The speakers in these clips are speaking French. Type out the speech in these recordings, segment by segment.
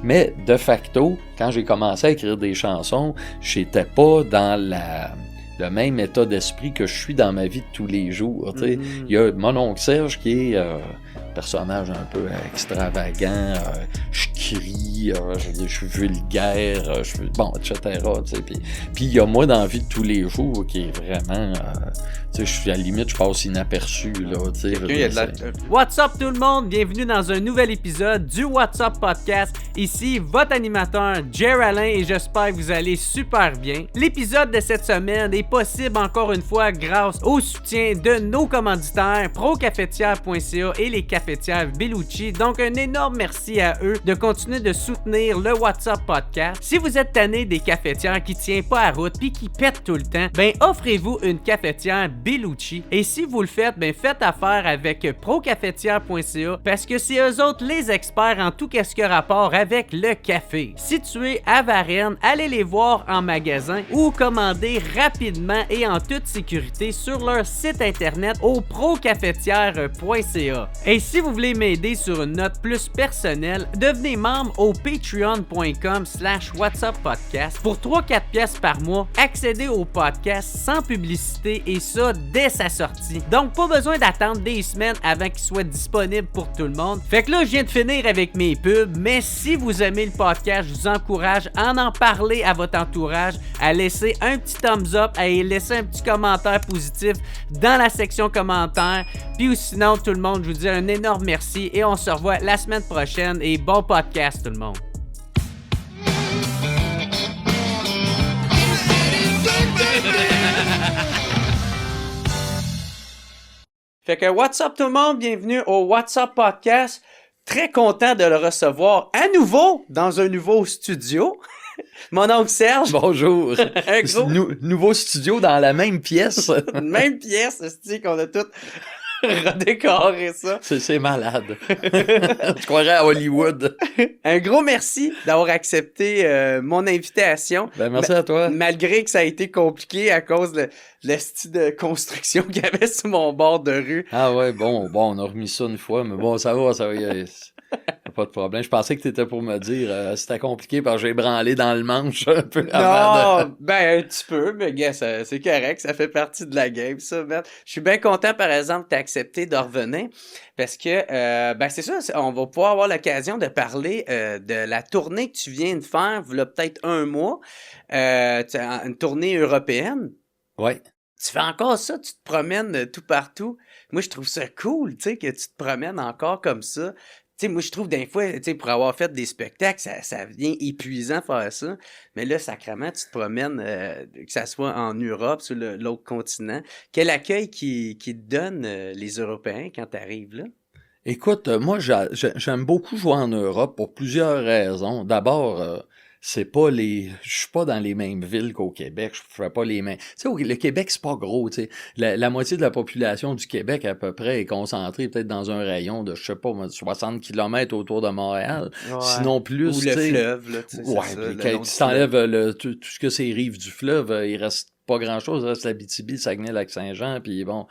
Mais de facto, quand j'ai commencé à écrire des chansons, j'étais pas dans le même état d'esprit que je suis dans ma vie de tous les jours. Il y a mon oncle Serge qui est un personnage un peu extravagant, je crie, je suis vulgaire, bon, etc. Puis il y a moi dans la vie de tous les jours qui est vraiment... je suis à la limite, je passe inaperçu. Là, What's up tout le monde? Bienvenue dans un nouvel épisode du What's Up Podcast. Ici, votre animateur, Jer Alain, et j'espère que vous allez super bien. L'épisode de cette semaine est possible encore une fois grâce au soutien de nos commanditaires procafetière.ca et les cafetières Bellucci. Donc un énorme merci à eux de continuer de soutenir le What's Up Podcast. Si vous êtes tanné des cafetières qui tiennent pas à route puis qui pètent tout le temps, ben offrez-vous une cafetière Bellucci. Et si vous le faites, ben faites affaire avec procafetière.ca parce que c'est eux autres les experts en tout ce qui a rapport avec le café. Situés à Varennes, allez les voir en magasin ou commander rapidement et en toute sécurité sur leur site internet au procafetière.ca. Et si vous voulez m'aider sur une note plus personnelle, devenez membre au patreon.com/whatsuppodcast. Pour 3-4 pièces par mois, accédez au podcast sans publicité et ça dès sa sortie. Donc pas besoin d'attendre des semaines avant qu'il soit disponible pour tout le monde. Fait que là, je viens de finir avec mes pubs, mais si vous aimez le podcast, je vous encourage à en parler à votre entourage, à laisser un petit thumbs up, à laisser un petit commentaire positif dans la section commentaires. Puis ou sinon, tout le monde, je vous dis un énorme merci et on se revoit la semaine prochaine et bon podcast tout le monde. Fait que what's up tout le monde, bienvenue au What's Up Podcast. Très content de le recevoir à nouveau dans un nouveau studio. Mon oncle Serge. Bonjour. Nouveau studio dans la même pièce. Même pièce, c'est qu'on a tout redécoré ça. C'est malade. Je croirais à Hollywood. Un gros merci d'avoir accepté mon invitation. Ben merci à toi. Malgré que ça a été compliqué à cause de le style de construction qu'il y avait sur mon bord de rue. Ah ouais, bon, on a remis ça une fois, mais bon, ça va. Pas de problème. Je pensais que t'étais pour me dire c'était compliqué parce que j'ai branlé dans le manche un peu avant de... Ben un petit peu, mais gars, c'est correct, ça fait partie de la game, ça, man. Je suis bien content, par exemple, que t'aies accepté de revenir parce que, ben c'est ça, on va pouvoir avoir l'occasion de parler de la tournée que tu viens de faire, il y a peut-être un mois, une tournée européenne. Ouais. Tu fais encore ça, tu te promènes tout partout. Moi, je trouve ça cool, tu sais, que tu te promènes encore comme ça. Tu sais, moi, je trouve des fois, tu sais, pour avoir fait des spectacles, ça devient épuisant faire ça. Mais là, sacrément, tu te promènes, que ça soit en Europe, sur l'autre continent. Quel accueil qui te donnent les Européens quand tu arrives là? Écoute, moi, j'aime beaucoup jouer en Europe pour plusieurs raisons. D'abord, je suis pas dans les mêmes villes qu'au Québec, je fais pas les mêmes. Tu sais, le Québec, c'est pas gros, tu sais. La moitié de la population du Québec, à peu près, est concentrée peut-être dans un rayon de, je sais pas, 60 km autour de Montréal. Ouais. Sinon plus, ou le fleuve, là, tu sais. Ouais, puis quand tu t'enlèves tout ce que c'est rives du fleuve, il reste pas grand-chose, là, c'est l'Abitibi, le Saguenay-Lac-Saint-Jean, puis bon,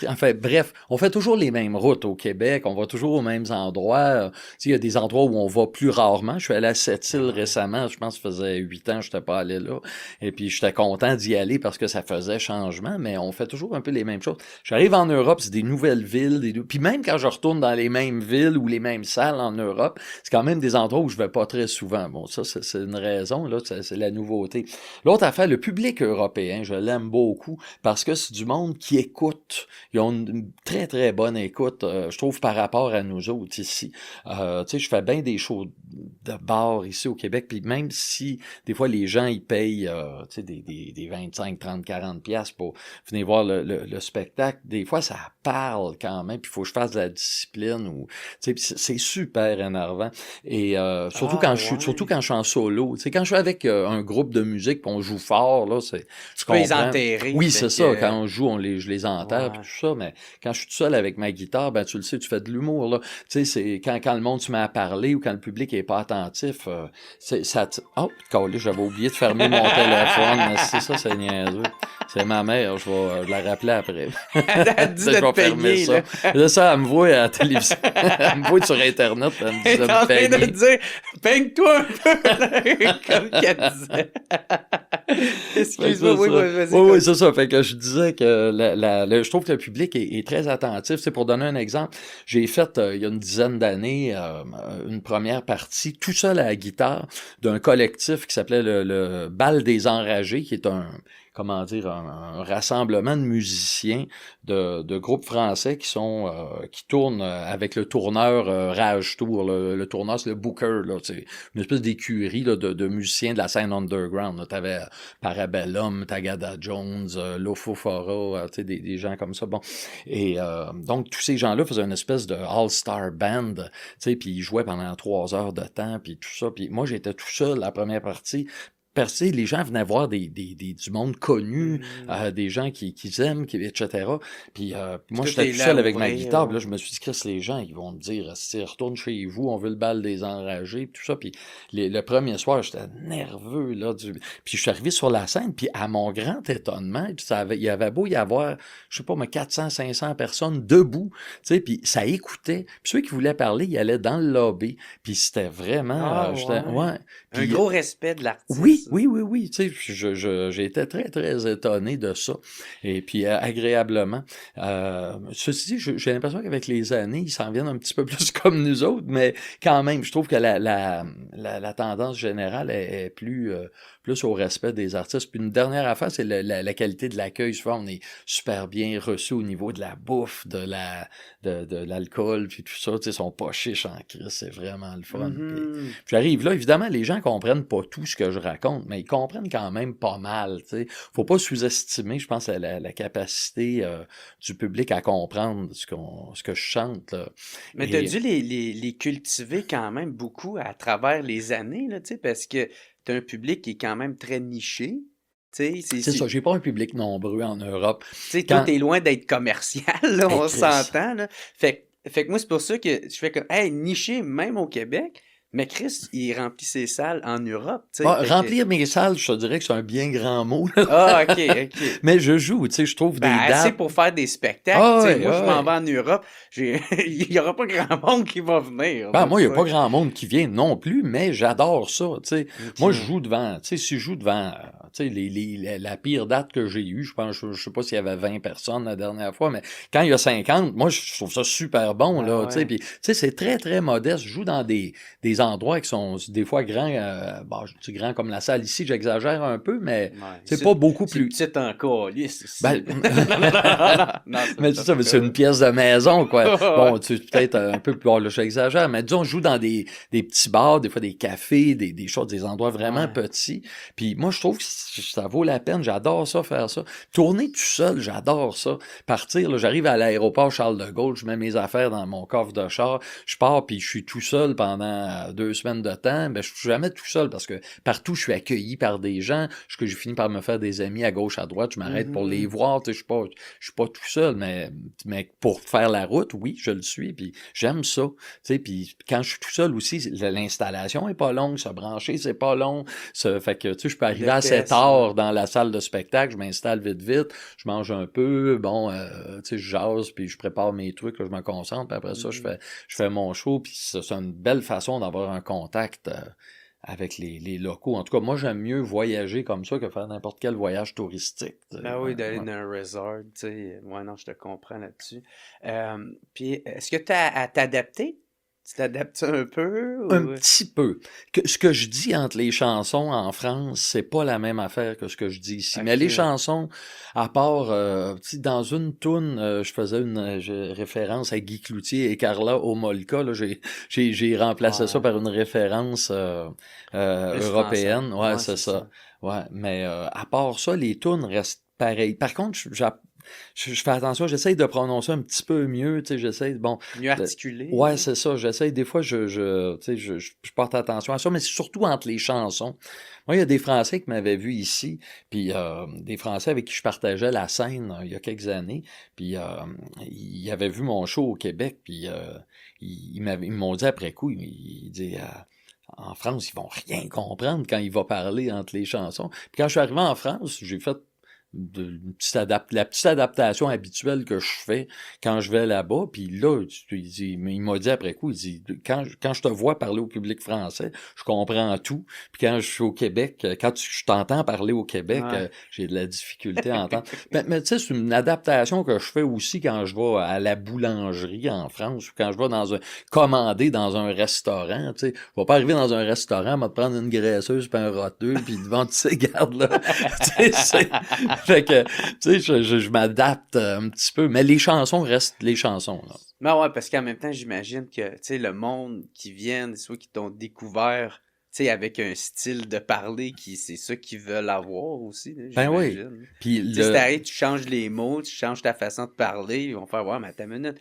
enfin, bref, on fait toujours les mêmes routes au Québec, on va toujours aux mêmes endroits, il y a des endroits où on va plus rarement, je suis allé à Sept-Îles récemment, je pense que ça faisait 8 ans que j'étais pas allé là, et puis j'étais content d'y aller parce que ça faisait changement, mais on fait toujours un peu les mêmes choses. J'arrive en Europe, c'est des nouvelles villes, puis même quand je retourne dans les mêmes villes ou les mêmes salles en Europe, c'est quand même des endroits où je vais pas très souvent, bon, ça, c'est une raison, là, c'est la nouveauté. L'autre affaire, le public européen, je l'aime beaucoup parce que c'est du monde qui écoute. Ils ont une très, très bonne écoute, je trouve, par rapport à nous autres ici. Tu sais, je fais bien des shows de bar ici au Québec, puis même si des fois les gens, ils payent tu sais, des 25, 30, 40 piastres pour venir voir le spectacle, des fois, ça parle quand même, puis il faut que je fasse de la discipline. Ou, tu sais, c'est super énervant. Et surtout quand je suis en solo. Tu sais, quand je suis avec un groupe de musique, puis on joue fort, là, c'est... Tu peux les enterrer. Oui, c'est ça. Quand on joue, je les enterre, puis tout ça. Mais quand je suis tout seul avec ma guitare, ben tu le sais, tu fais de l'humour, là. Tu sais, c'est quand le monde se met à parler ou quand le public est pas attentif, Oh, calé, j'avais oublié de fermer mon téléphone. C'est ça, c'est niaiseux. C'est ma mère, je vais la rappeler après. Elle dit Je de vais te fermer payer, ça. là. Là, ça, elle me voit à la télévision. Elle me voit sur Internet, elle me dit Elle de est en me train de payer. dire, peigne-toi un peu, là, comme qu'elle disait. Excuse-moi, oui, ça. vas-y. Oui, c'est ça. Fait que je disais que je trouve que le public est très attentif. C'est pour donner un exemple, j'ai fait il y a une dizaine d'années une première partie tout seul à la guitare d'un collectif qui s'appelait le Bal des Enragés, qui est comment dire, un rassemblement de musiciens de groupes français qui tournent avec le tourneur Rage Tour. Le tourneur, c'est le Booker, là, c'est une espèce d'écurie là, de musiciens de la scène underground. Tu avais Parabellum, Tagada Jones, Lofofora, des gens comme ça. Bon. Et donc, tous ces gens-là faisaient une espèce de all-star band, puis ils jouaient pendant 3 heures de temps, puis tout ça. Puis moi, j'étais tout seul la première partie. Parce que les gens venaient voir du monde connu, des gens qu'ils aiment, etc. Puis moi, Tout j'étais est tout là seul à avec ma ouvrir, guitare. ouais. Puis là, je me suis dit, Chris, les gens, ils vont me dire, retourne chez vous, on veut le bal des enragés, puis tout ça. Puis le premier soir, j'étais nerveux, là. Puis je suis arrivé sur la scène, puis à mon grand étonnement, il y avait beau y avoir, je sais pas, mais 400, 500 personnes debout, tu sais, puis ça écoutait. Puis ceux qui voulaient parler, ils allaient dans le lobby, puis c'était vraiment... Ouais. Puis, Un gros respect de l'artiste. Oui. Tu sais, j'ai été très, très étonné de ça. Et puis, agréablement. Ceci dit, j'ai l'impression qu'avec les années, ils s'en viennent un petit peu plus comme nous autres, mais quand même, je trouve que la tendance générale est plus au respect des artistes. Puis une dernière affaire, c'est la qualité de l'accueil. Souvent, on est super bien reçu au niveau de la bouffe, de l'alcool, puis tout ça. Tu sais, ils sont pas chiches en crise, c'est vraiment le fun. Puis j'arrive là, évidemment, les gens comprennent pas tout ce que je raconte, mais ils comprennent quand même pas mal. Tu sais. Faut pas sous-estimer, je pense, la capacité du public à comprendre ce que je chante. Là. Mais tu as dû les cultiver quand même beaucoup à travers les années, là, parce que tu as un public qui est quand même très niché. C'est ça, j'ai pas un public nombreux en Europe. Toi, t'es loin d'être commercial, là, on s'entend. Là. Fait que moi, c'est pour ça que je fais comme, hey, niché même au Québec. Mais Chris, il remplit ses salles en Europe. Remplir mes salles, je te dirais que c'est un bien grand mot. Là. Ah, OK. Mais je joue, je trouve des dates. Assez pour faire des spectacles. Moi, je m'en vais en Europe. Il n'y aura pas grand monde qui va venir. Moi, il n'y a pas grand monde qui vient non plus, mais j'adore ça. Okay. Moi, je joue devant, si je joue devant la pire date que j'ai eue, je sais pas s'il y avait 20 personnes la dernière fois, mais quand il y a 50, moi, je trouve ça super bon. Là, puis, c'est très, très modeste. Je joue dans des endroits qui sont des fois grands, je dis grand comme la salle ici, j'exagère un peu, mais c'est pas beaucoup plus... C'est encore lisse. Mais c'est une pièce de maison, quoi. Bon, peut-être un peu plus... là, j'exagère, mais disons, je joue dans des petits bars, des fois des cafés, des choses, des endroits vraiment petits. Puis moi, je trouve que ça vaut la peine. J'adore ça, faire ça. Tourner tout seul, j'adore ça. Partir, là, j'arrive à l'aéroport Charles de Gaulle, je mets mes affaires dans mon coffre de char, je pars, puis je suis tout seul pendant 2 semaines de temps, je suis jamais tout seul parce que partout je suis accueilli par des gens, que j'ai fini par me faire des amis à gauche, à droite, je m'arrête pour les voir, je suis pas tout seul, mais pour faire la route, oui, je le suis, puis j'aime ça, puis quand je suis tout seul aussi, l'installation est pas longue, se brancher, c'est pas long, fait que je peux arriver à 7 heures dans la salle de spectacle, je m'installe vite, je mange un peu, je jase, puis je prépare mes trucs, là, je me concentre, puis après ça, je fais mon show, puis c'est une belle façon d'avoir un contact avec les locaux. En tout cas, moi, j'aime mieux voyager comme ça que faire n'importe quel voyage touristique. Oui, d'aller dans un resort, non, je te comprends là-dessus. Puis, est-ce que tu as à t'adapter? Tu t'adaptes un peu? Ou... Un petit peu. Ce que je dis entre les chansons en France, c'est pas la même affaire que ce que je dis ici. Okay. Mais les chansons, à part, dans une toune, je faisais une référence à Guy Cloutier et Carla Homolka. Là, j'ai remplacé ça par une référence européenne. Ouais, c'est ça. Ouais, mais à part ça, les tounes restent pareilles. Par contre, je fais attention, j'essaye de prononcer un petit peu mieux, j'essaye, mieux articuler. Ouais, c'est ça, j'essaye, des fois, je porte attention à ça, mais c'est surtout entre les chansons. Moi, il y a des Français qui m'avaient vu ici, puis des Français avec qui je partageais la scène il y a quelques années, puis ils avaient vu mon show au Québec, puis ils m'ont dit après coup, ils disaient... en France, ils vont rien comprendre quand il va parler entre les chansons. Puis quand je suis arrivé en France, j'ai fait la petite adaptation habituelle que je fais quand je vais là-bas. Puis là, il m'a dit après coup, il dit, quand je te vois parler au public français, je comprends tout. Puis quand je suis au Québec, je t'entends parler au Québec, j'ai de la difficulté à entendre. Mais tu sais, c'est une adaptation que je fais aussi quand je vais à la boulangerie en France ou quand je vais commander dans un restaurant. Tu sais, je vais pas arriver dans un restaurant, me prendre une graisseuse puis un roteux puis devant tu sais, garde là. Fait que, tu sais, je m'adapte un petit peu, mais les chansons restent les chansons, là. Ben ouais, parce qu'en même temps, j'imagine que, tu sais, le monde qui vient, soit qui t'ont découvert, tu sais, avec un style de parler c'est ça qu'ils veulent avoir aussi, là, Ben oui. j'imagine. Puis Tu sais, si t'arrives, tu changes les mots, tu changes ta façon de parler, ils vont faire, ouais, mais attends une minute,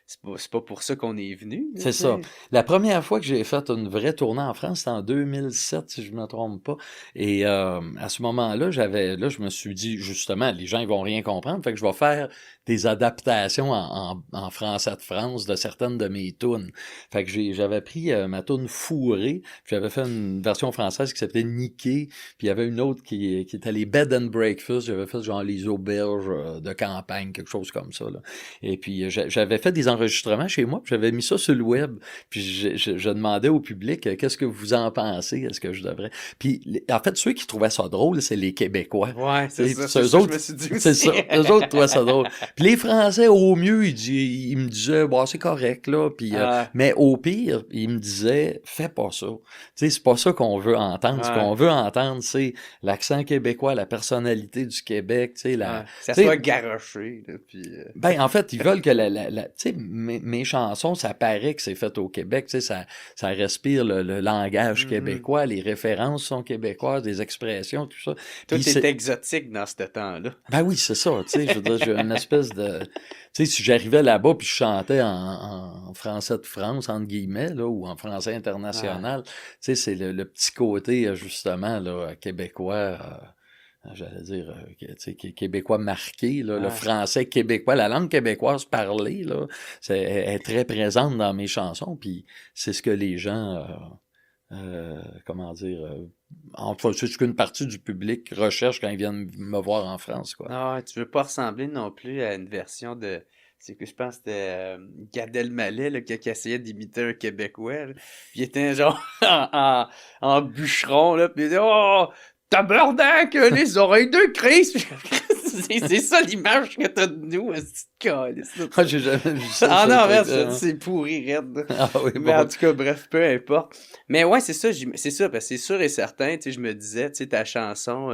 c'est pas pour ça qu'on est venu. C'est ça. La première fois que j'ai fait une vraie tournée en France, c'était en 2007, si je ne me trompe pas. Et à ce moment-là, je me suis dit, justement, les gens, ils vont rien comprendre. Fait que je vais faire des adaptations en français de France de certaines de mes tunes. Fait que j'avais pris ma tune Fourrée, puis j'avais fait une version française qui s'appelait Niqué, puis il y avait une autre qui était les Bed and Breakfast. J'avais fait genre les auberges de campagne, quelque chose comme ça, là. Et puis j'avais fait des enregistrements chez moi, puis j'avais mis ça sur le web, puis je demandais au public qu'est-ce que vous en pensez, est-ce que je devrais... Puis en fait, ceux qui trouvaient ça drôle, c'est les Québécois. Ouais, c'est ça, je me suis dit aussi. C'est ça, eux autres trouvaient ça drôle. Puis les Français, au mieux, ils me disaient, bon, c'est correct, là, puis, mais au pire, ils me disaient, fais pas ça. Tu sais, c'est pas ça qu'on veut entendre. Ce qu'on veut entendre, c'est l'accent québécois, la personnalité du Québec, tu sais, ça soit garoché, là, puis... Ben, en fait, ils veulent que tu sais, mes chansons, ça paraît que c'est fait au Québec, tu sais, ça respire le langage québécois, les références sont québécoises, des expressions, tout ça. Tout est exotique dans ce temps-là. Ben oui, c'est ça, tu sais, je veux dire, j'ai une espèce de... Tu sais, si j'arrivais là-bas puis je chantais en français de France, entre guillemets, là, ou en français international, tu sais, c'est le petit côté, justement, là, québécois... j'allais dire, tu sais, québécois marqué, là, le français québécois, la langue québécoise parlée, là, est très présente dans mes chansons, puis c'est ce que les gens, comment dire, enfin, c'est ce qu'une partie du public recherche quand ils viennent me voir en France, quoi. Ah, tu veux pas ressembler non plus à une version de... C'est que je pense que c'était Gad Elmaleh là, qui essayait d'imiter un Québécois. Là. Puis il était genre en bûcheron, là, puis il dit « Oh! Tabarnak, les oreilles de Christ! » C'est ça l'image que t'as de nous, j'ai jamais vu ça. Ah non, merde, c'est pourri, raide. Ah oui, mais en tout cas, bref, peu importe. Mais ouais, c'est ça, parce que c'est sûr et certain, tu sais, je me disais, tu sais, ta chanson...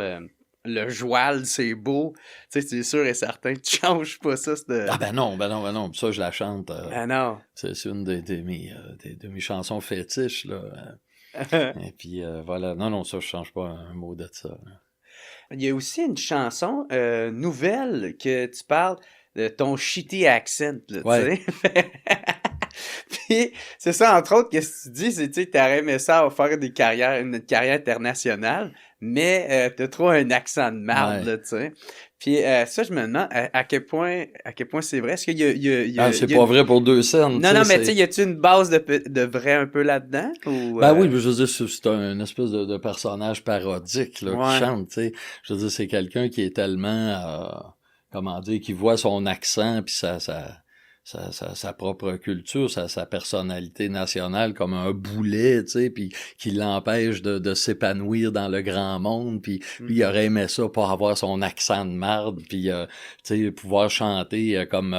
le joual, c'est beau. Tu sais, c'est sûr et certain, tu changes pas ça. Ah ben non. Ça, je la chante. Ah non. C'est une de mes chansons fétiches, là. Et puis, voilà. Non, ça, je change pas un mot de ça. Là. Il y a aussi une chanson nouvelle que tu parles de ton shitty accent, là, tu sais. Puis, c'est ça, entre autres, qu'est-ce que tu dis, c'est, tu sais, t'aurais aimé ça faire une carrière internationale, mais t'as trop un accent de merde, là, tu sais. Puis ça, je me demande à quel point c'est vrai. Est-ce qu'il y a c'est pas vrai pour deux scènes. Non, mais tu sais, y a-tu une base de vrai un peu là-dedans? Ou, Ben oui, je veux dire, c'est un espèce de personnage parodique, là, qui chante, tu sais. Je veux dire, c'est quelqu'un qui est tellement, comment dire, qui voit son accent, puis sa propre culture, sa personnalité nationale comme un boulet, tu sais, puis qui l'empêche de s'épanouir dans le grand monde, puis lui, il aurait aimé ça pour avoir son accent de marde, puis tu sais, pouvoir chanter comme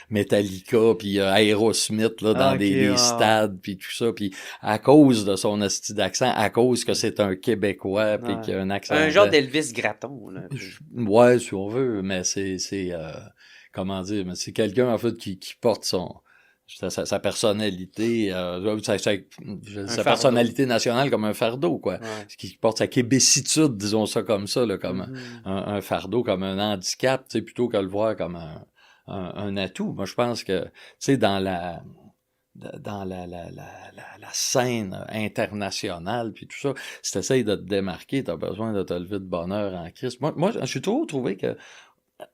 Metallica, puis Aerosmith, là, dans des stades, puis tout ça, puis à cause de son esti d'accent, à cause que c'est un Québécois, puis qu'il a un accent... Un genre d'Elvis Gratton, là. Ouais, si on veut, mais c'est comment dire, mais c'est quelqu'un, en fait, qui porte sa personnalité, sa personnalité nationale comme un fardeau, quoi. Ouais. Qui porte sa québécitude, disons ça comme ça, là, comme un fardeau, comme un handicap, tu sais, plutôt que le voir comme un atout. Moi, je pense que, tu sais, dans la scène internationale, puis tout ça, si t'essayes de te démarquer, t'as besoin de te lever de bonheur en Christ. Moi, j'ai toujours trouvé que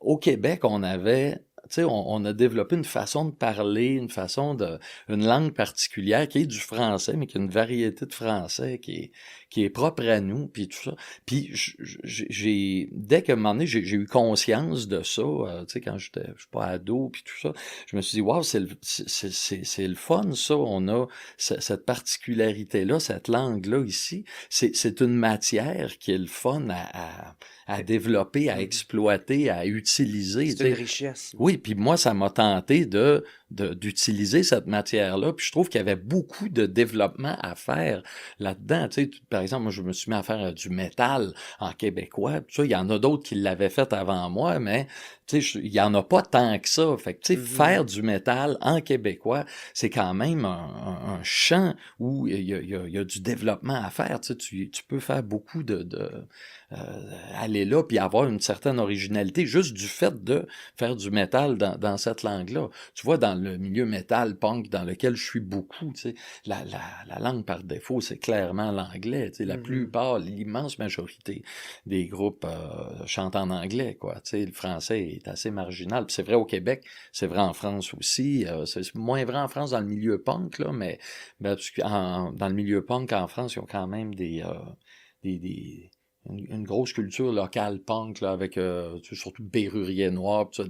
au Québec, on avait sais, on a développé une façon de parler, une langue particulière qui est du français, mais qui a une variété de français qui est propre à nous, puis tout ça. Puis dès qu'à un moment donné, j'ai eu conscience de ça, tu sais, quand je suis pas ado, puis tout ça, je me suis dit, wow, c'est le fun, ça, on a cette particularité-là, cette langue-là ici, c'est une matière qui est le fun à développer, à exploiter, à utiliser. C'est une richesse. Oui, puis moi, ça m'a tenté d'utiliser cette matière-là, puis je trouve qu'il y avait beaucoup de développement à faire là-dedans. Tu sais, par exemple, moi, je me suis mis à faire du métal en québécois, tout ça, il y en a d'autres qui l'avaient fait avant moi, mais tu sais, il y en a pas tant que ça. Fait que, tu sais, faire du métal en québécois, c'est quand même un champ où il y a du développement à faire. Tu sais, tu peux faire beaucoup aller là puis avoir une certaine originalité juste du fait de faire du métal dans cette langue-là. Tu vois, dans le milieu métal punk dans lequel je suis beaucoup, tu sais, la langue par défaut, c'est clairement l'anglais. Tu sais, la plupart, l'immense majorité des groupes chantent en anglais, quoi. Tu sais, le français est assez marginal. Puis c'est vrai au Québec, c'est vrai en France aussi. C'est moins vrai en France dans le milieu punk, là, mais parce que dans le milieu punk en France, ils ont quand même une grosse culture locale punk, là, avec surtout Bérurier Noir, tout ça,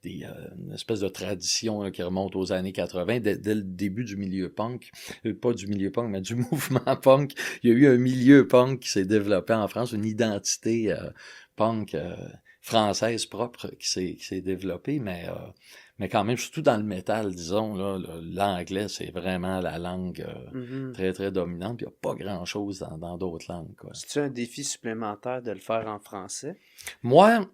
une espèce de tradition là, qui remonte aux années 80, dès le début du milieu punk, pas du milieu punk, mais du mouvement punk. Il y a eu un milieu punk qui s'est développé en France, une identité punk française propre qui s'est développée, mais quand même, surtout dans le métal, disons, là, l'anglais, c'est vraiment la langue très, très dominante, puis il n'y a pas grand-chose dans d'autres langues, quoi. C'est-tu un défi supplémentaire de le faire en français? Moi,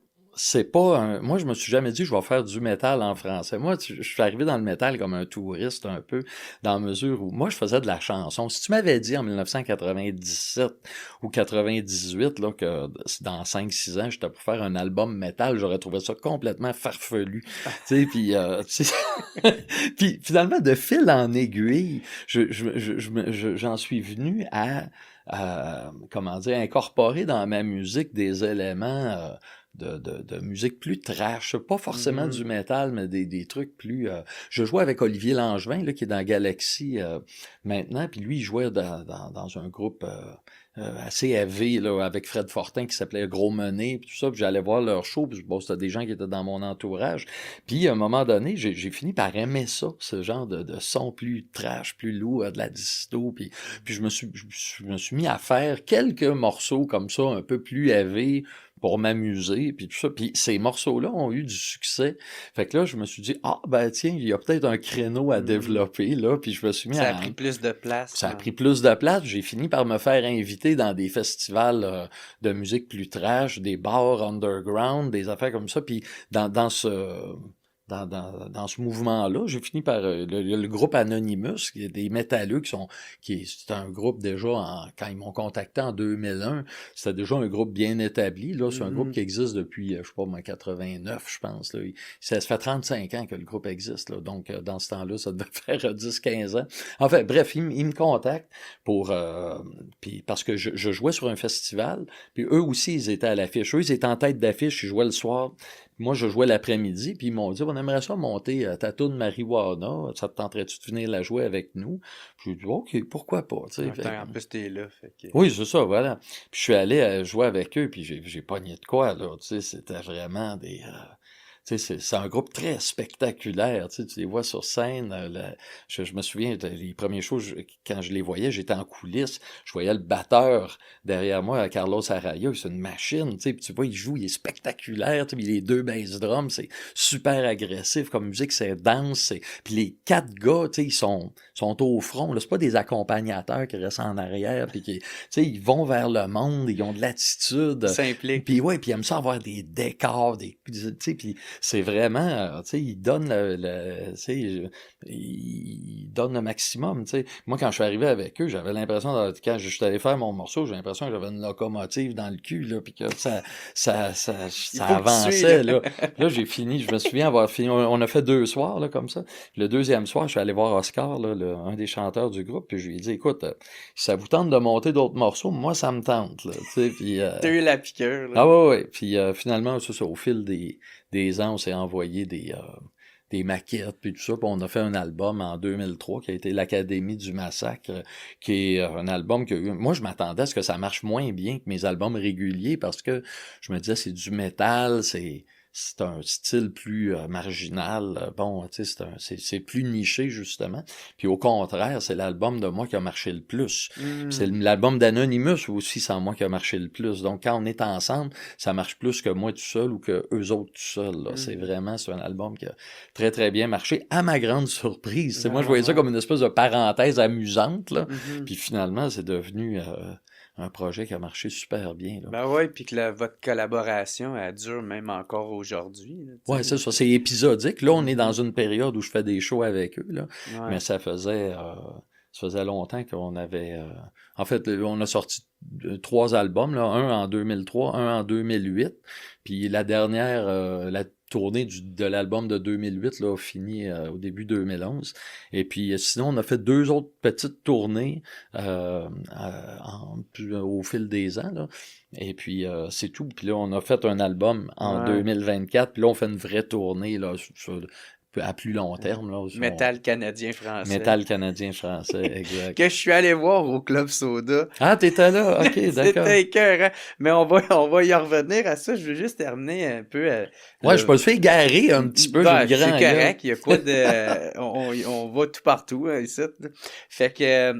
moi, je me suis jamais dit je vais faire du métal en français. Moi, je suis arrivé dans le métal comme un touriste un peu, dans la mesure où moi, je faisais de la chanson. Si tu m'avais dit en 1997 ou 98 là, que dans 5-6 ans, j'étais pour faire un album métal, j'aurais trouvé ça complètement farfelu. Tu sais, puis puis finalement, de fil en aiguille, j'en suis venu à comment dire, incorporer dans ma musique des éléments de musique plus trash, pas forcément du métal, mais des trucs plus... Je jouais avec Olivier Langevin, là, qui est dans Galaxy maintenant, puis lui, il jouait dans un groupe assez heavy, là, avec Fred Fortin, qui s'appelait Gros Menet, puis tout ça, puis j'allais voir leur show, puis bon, c'était des gens qui étaient dans mon entourage, puis à un moment donné, j'ai fini par aimer ça, ce genre de son plus trash, plus lourd, de la disto, puis je me suis mis à faire quelques morceaux comme ça, un peu plus heavy, pour m'amuser, puis tout ça. Puis ces morceaux-là ont eu du succès. Fait que là, je me suis dit, ben tiens, il y a peut-être un créneau à développer, là. Puis je me suis mis Ça a pris plus de place. Ça a pris plus de place. J'ai fini par me faire inviter dans des festivals de musique plus trash, des bars underground, des affaires comme ça. Puis dans ce mouvement-là, j'ai fini par le groupe Anonymous, qui est des métalleux c'est un groupe déjà quand ils m'ont contacté en 2001, c'était déjà un groupe bien établi, là, c'est un groupe qui existe depuis, je sais pas, moi, 89, je pense, là. Ça fait 35 ans que le groupe existe, là, donc dans ce temps-là, ça devait faire 10-15 ans. Enfin, bref, ils me contactent puis parce que je jouais sur un festival, puis eux aussi, ils étaient à l'affiche. Eux, ils étaient en tête d'affiche, ils jouaient le soir. Moi, je jouais l'après-midi, puis ils m'ont dit, on aimerait ça monter ta toune Marijuana, ça te tenterait-tu de venir la jouer avec nous? Puis j'ai dit, OK, pourquoi pas, tu sais. En plus, t'es là, fait que... Oui, c'est ça, voilà. Puis je suis allé jouer avec eux, puis j'ai pogné de quoi, là, tu sais, c'était vraiment des... Tu sais, c'est un groupe très spectaculaire, tu sais, tu les vois sur scène. Je me souviens, les premiers shows, quand je les voyais, j'étais en coulisses, je voyais le batteur derrière moi, Carlos Araya, c'est une machine, tu sais, puis tu vois, il joue, il est spectaculaire, tu sais, les 2 bass drums, c'est super agressif comme musique, c'est dense, puis les 4 gars, tu sais, ils sont au front, là, c'est pas des accompagnateurs qui restent en arrière, puis qui, tu sais, ils vont vers le monde, ils ont de l'attitude. S'impliquent. Puis ouais, puis ils aiment ça avoir des décors, tu sais, puis c'est vraiment, tu sais, ils donnent tu sais, ils donnent le maximum, tu sais. Moi, quand je suis arrivé avec eux, j'avais l'impression, quand je suis allé faire mon morceau, j'ai l'impression que j'avais une locomotive dans le cul, là, puis que ça avançait, là. Là, j'ai fini, je me souviens avoir fini, on a fait 2 soirs, là, comme ça. Le deuxième soir, je suis allé voir Oscar, là, un des chanteurs du groupe, puis je lui ai dit, écoute, si ça vous tente de monter d'autres morceaux, moi, ça me tente, là, tu sais, puis... T'as eu la piqûre, là. Ah ouais, puis finalement, c'est ça, au fil des ans, temps, on s'est envoyé des maquettes, puis tout ça, puis on a fait un album en 2003 qui a été l'Académie du Massacre, qui est un album que moi, je m'attendais à ce que ça marche moins bien que mes albums réguliers, parce que je me disais, c'est du métal, c'est un style plus marginal. Bon, tu sais, c'est plus niché, justement. Puis au contraire, c'est l'album de moi qui a marché le plus. Puis c'est l'album d'Anonymous aussi, sans moi, qui a marché le plus. Donc, quand on est ensemble, ça marche plus que moi tout seul ou que eux autres tout seuls. Là. C'est un album qui a très, très bien marché, à ma grande surprise. Moi, je voyais ça comme une espèce de parenthèse amusante, là. Puis finalement, c'est devenu... un projet qui a marché super bien. Là. Ben oui, puis que votre collaboration, elle dure même encore aujourd'hui. Oui, c'est ça. C'est épisodique. Là, on est dans une période où je fais des shows avec eux, là. Ouais. Mais ça faisait longtemps qu'on avait... En fait, on a sorti 3 albums, là, un en 2003, un en 2008. Puis la dernière, la tournée de l'album de 2008 là, a fini au début 2011. Et puis sinon, on a fait 2 autres petites tournées au fil des ans. Là. Et puis c'est tout. Puis là, on a fait un album en 2024. Puis là, on fait une vraie tournée là, à plus long terme. Là, Métal canadien-français. Métal canadien-français, exact. Que je suis allé voir au Club Soda. Ah, t'étais là? OK, d'accord. C'était écœurant. Mais on va y revenir à ça. Je veux juste terminer un peu... Ouais, je me suis fait égarer un petit peu. C'est correct. Il y a pas de... on va tout partout ici. Fait que...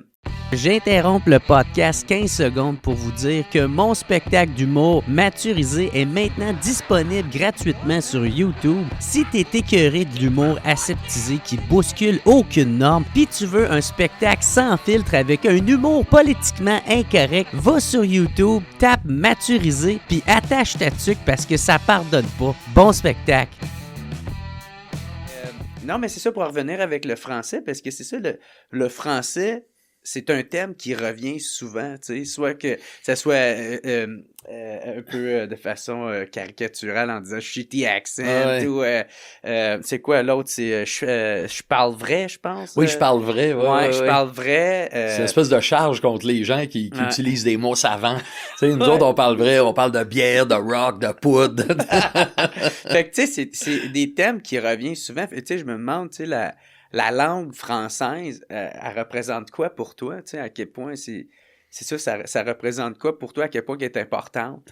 J'interromps le podcast 15 secondes pour vous dire que mon spectacle d'humour Maturisé est maintenant disponible gratuitement sur YouTube. Si t'es écœuré de l'humour aseptisé qui bouscule aucune norme, pis tu veux un spectacle sans filtre avec un humour politiquement incorrect, va sur YouTube, tape Maturisé, puis attache ta tuque parce que ça pardonne pas. Bon spectacle! Non, mais c'est ça pour revenir avec le français, parce que c'est ça, le français... C'est un thème qui revient souvent, tu sais, soit que ça soit un peu de façon caricaturale en disant shitty accent ou c'est quoi l'autre, c'est je parle vrai, je pense. Oui, je parle vrai. Je parle vrai. C'est une espèce de charge contre les gens qui utilisent des mots savants. Tu sais, nous autres, on parle vrai, on parle de bière, de rock, de poudre. Fait que tu sais, c'est des thèmes qui reviennent souvent. Tu sais, je me demande, tu sais, la langue française, elle représente quoi pour toi? Tu sais, à quel point c'est ça représente quoi pour toi? À quel point elle est importante?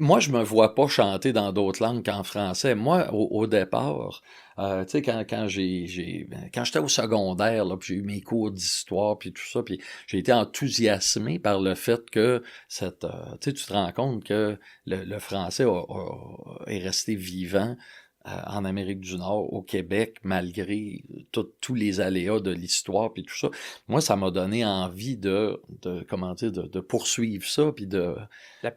Moi, je me vois pas chanter dans d'autres langues qu'en français. Moi, au départ, tu sais, quand j'étais au secondaire, là, puis j'ai eu mes cours d'histoire, puis tout ça, puis j'ai été enthousiasmé par le fait que tu sais, tu te rends compte que le français est resté vivant en Amérique du Nord, au Québec, malgré tous les aléas de l'histoire puis tout ça. Moi, ça m'a donné envie de poursuivre ça puis de